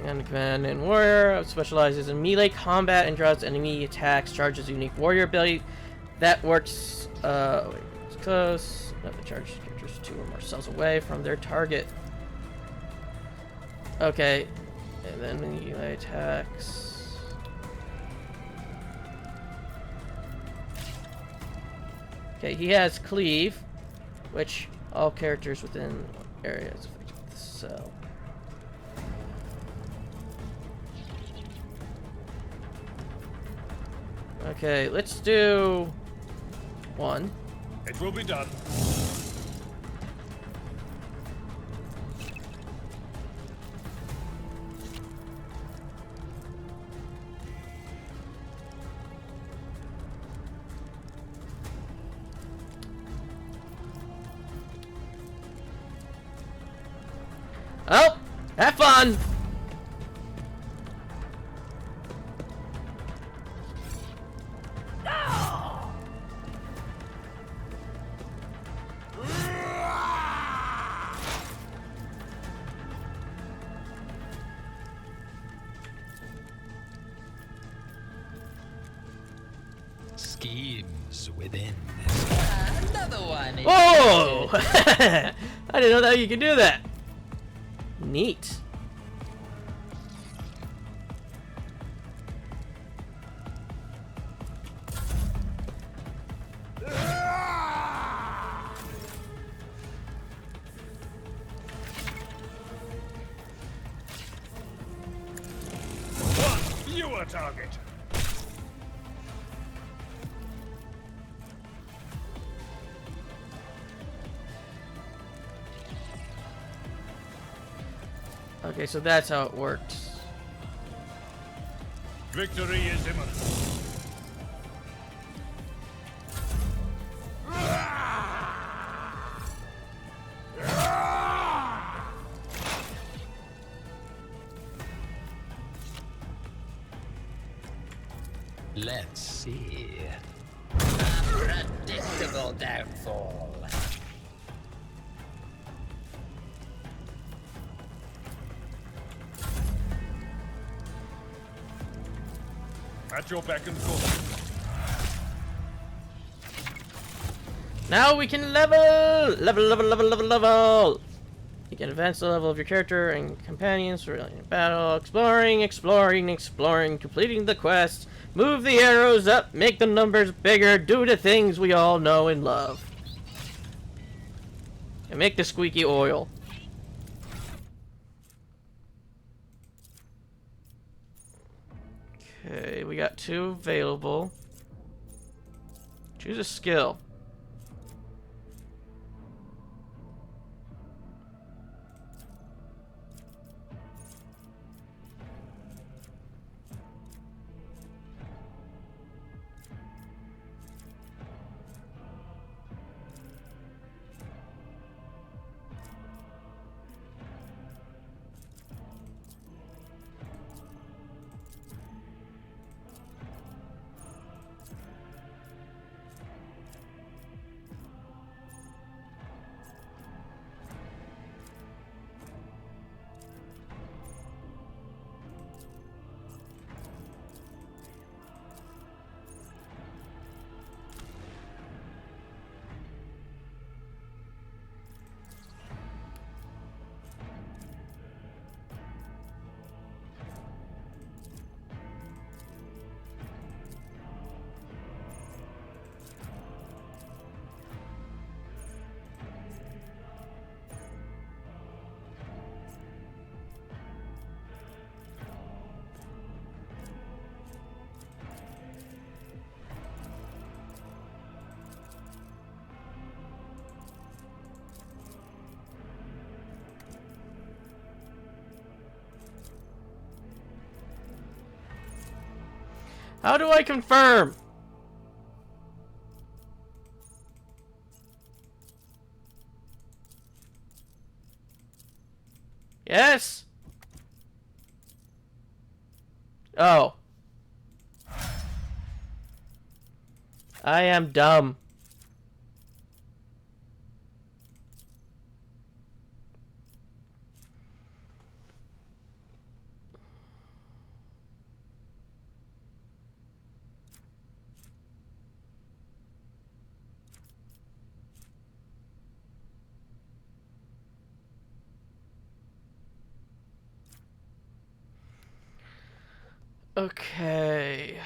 A: And command and warrior specializes in melee combat and draws enemy attacks. Charges unique warrior ability that works. Wait, it's close. No, the charge characters 2 or more cells away from their target. Okay, and then melee attacks. Okay, he has cleave, which all characters within areas of the cell. Okay, let's do 1.
B: It will be done.
A: Oh, have fun!
D: Schemes within. Another one.
A: Oh! I didn't know that you could do that. Neat.
B: You are target.
A: Okay, so that's how it works.
B: Victory is imminent.
D: Let's see. A predictable downfall.
B: At your beck and call.
A: Now we can level. You can advance the level of your character and companions for battle, exploring, completing the quest, move the arrows up, make the numbers bigger, do the things we all know and love. And make the squeaky oil. Okay, we got 2 available. Choose a skill. How do I confirm? Yes? Oh. I am dumb. Okay.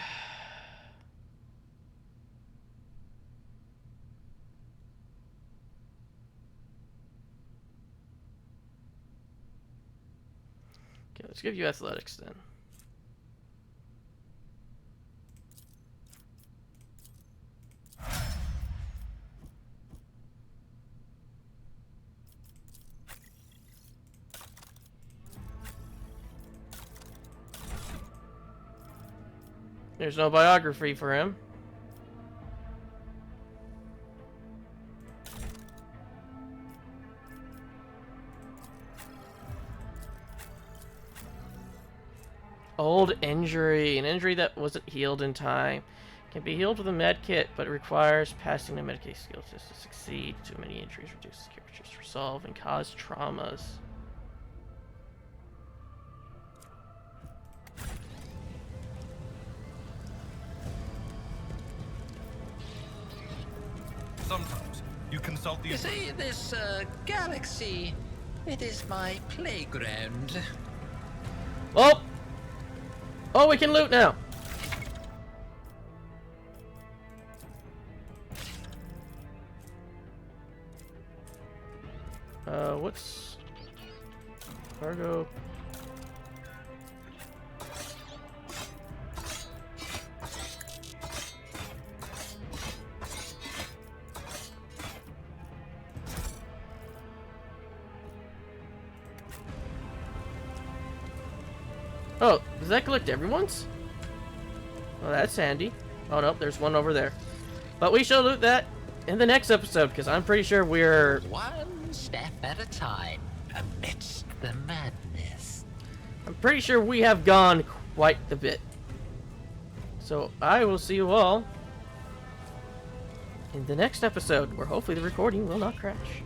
A: Okay, let's give you athletics then. There's no biography for him. Old injury. An injury that wasn't healed in time. Can be healed with a med kit, but it requires passing the Medicaid skill test to succeed. Too many injuries reduce the character's resolve and cause traumas.
B: Sometimes you consult the...
D: You see, this galaxy, it is my playground.
A: Oh! Oh, we can loot now! What's... Cargo... Oh, does that collect everyone's? Oh, that's handy. Oh, no, there's one over there. But we shall loot that in the next episode, because I'm pretty sure we're...
D: One step at a time, amidst the madness.
A: I'm pretty sure we have gone quite a bit. So, I will see you all in the next episode, where hopefully the recording will not crash.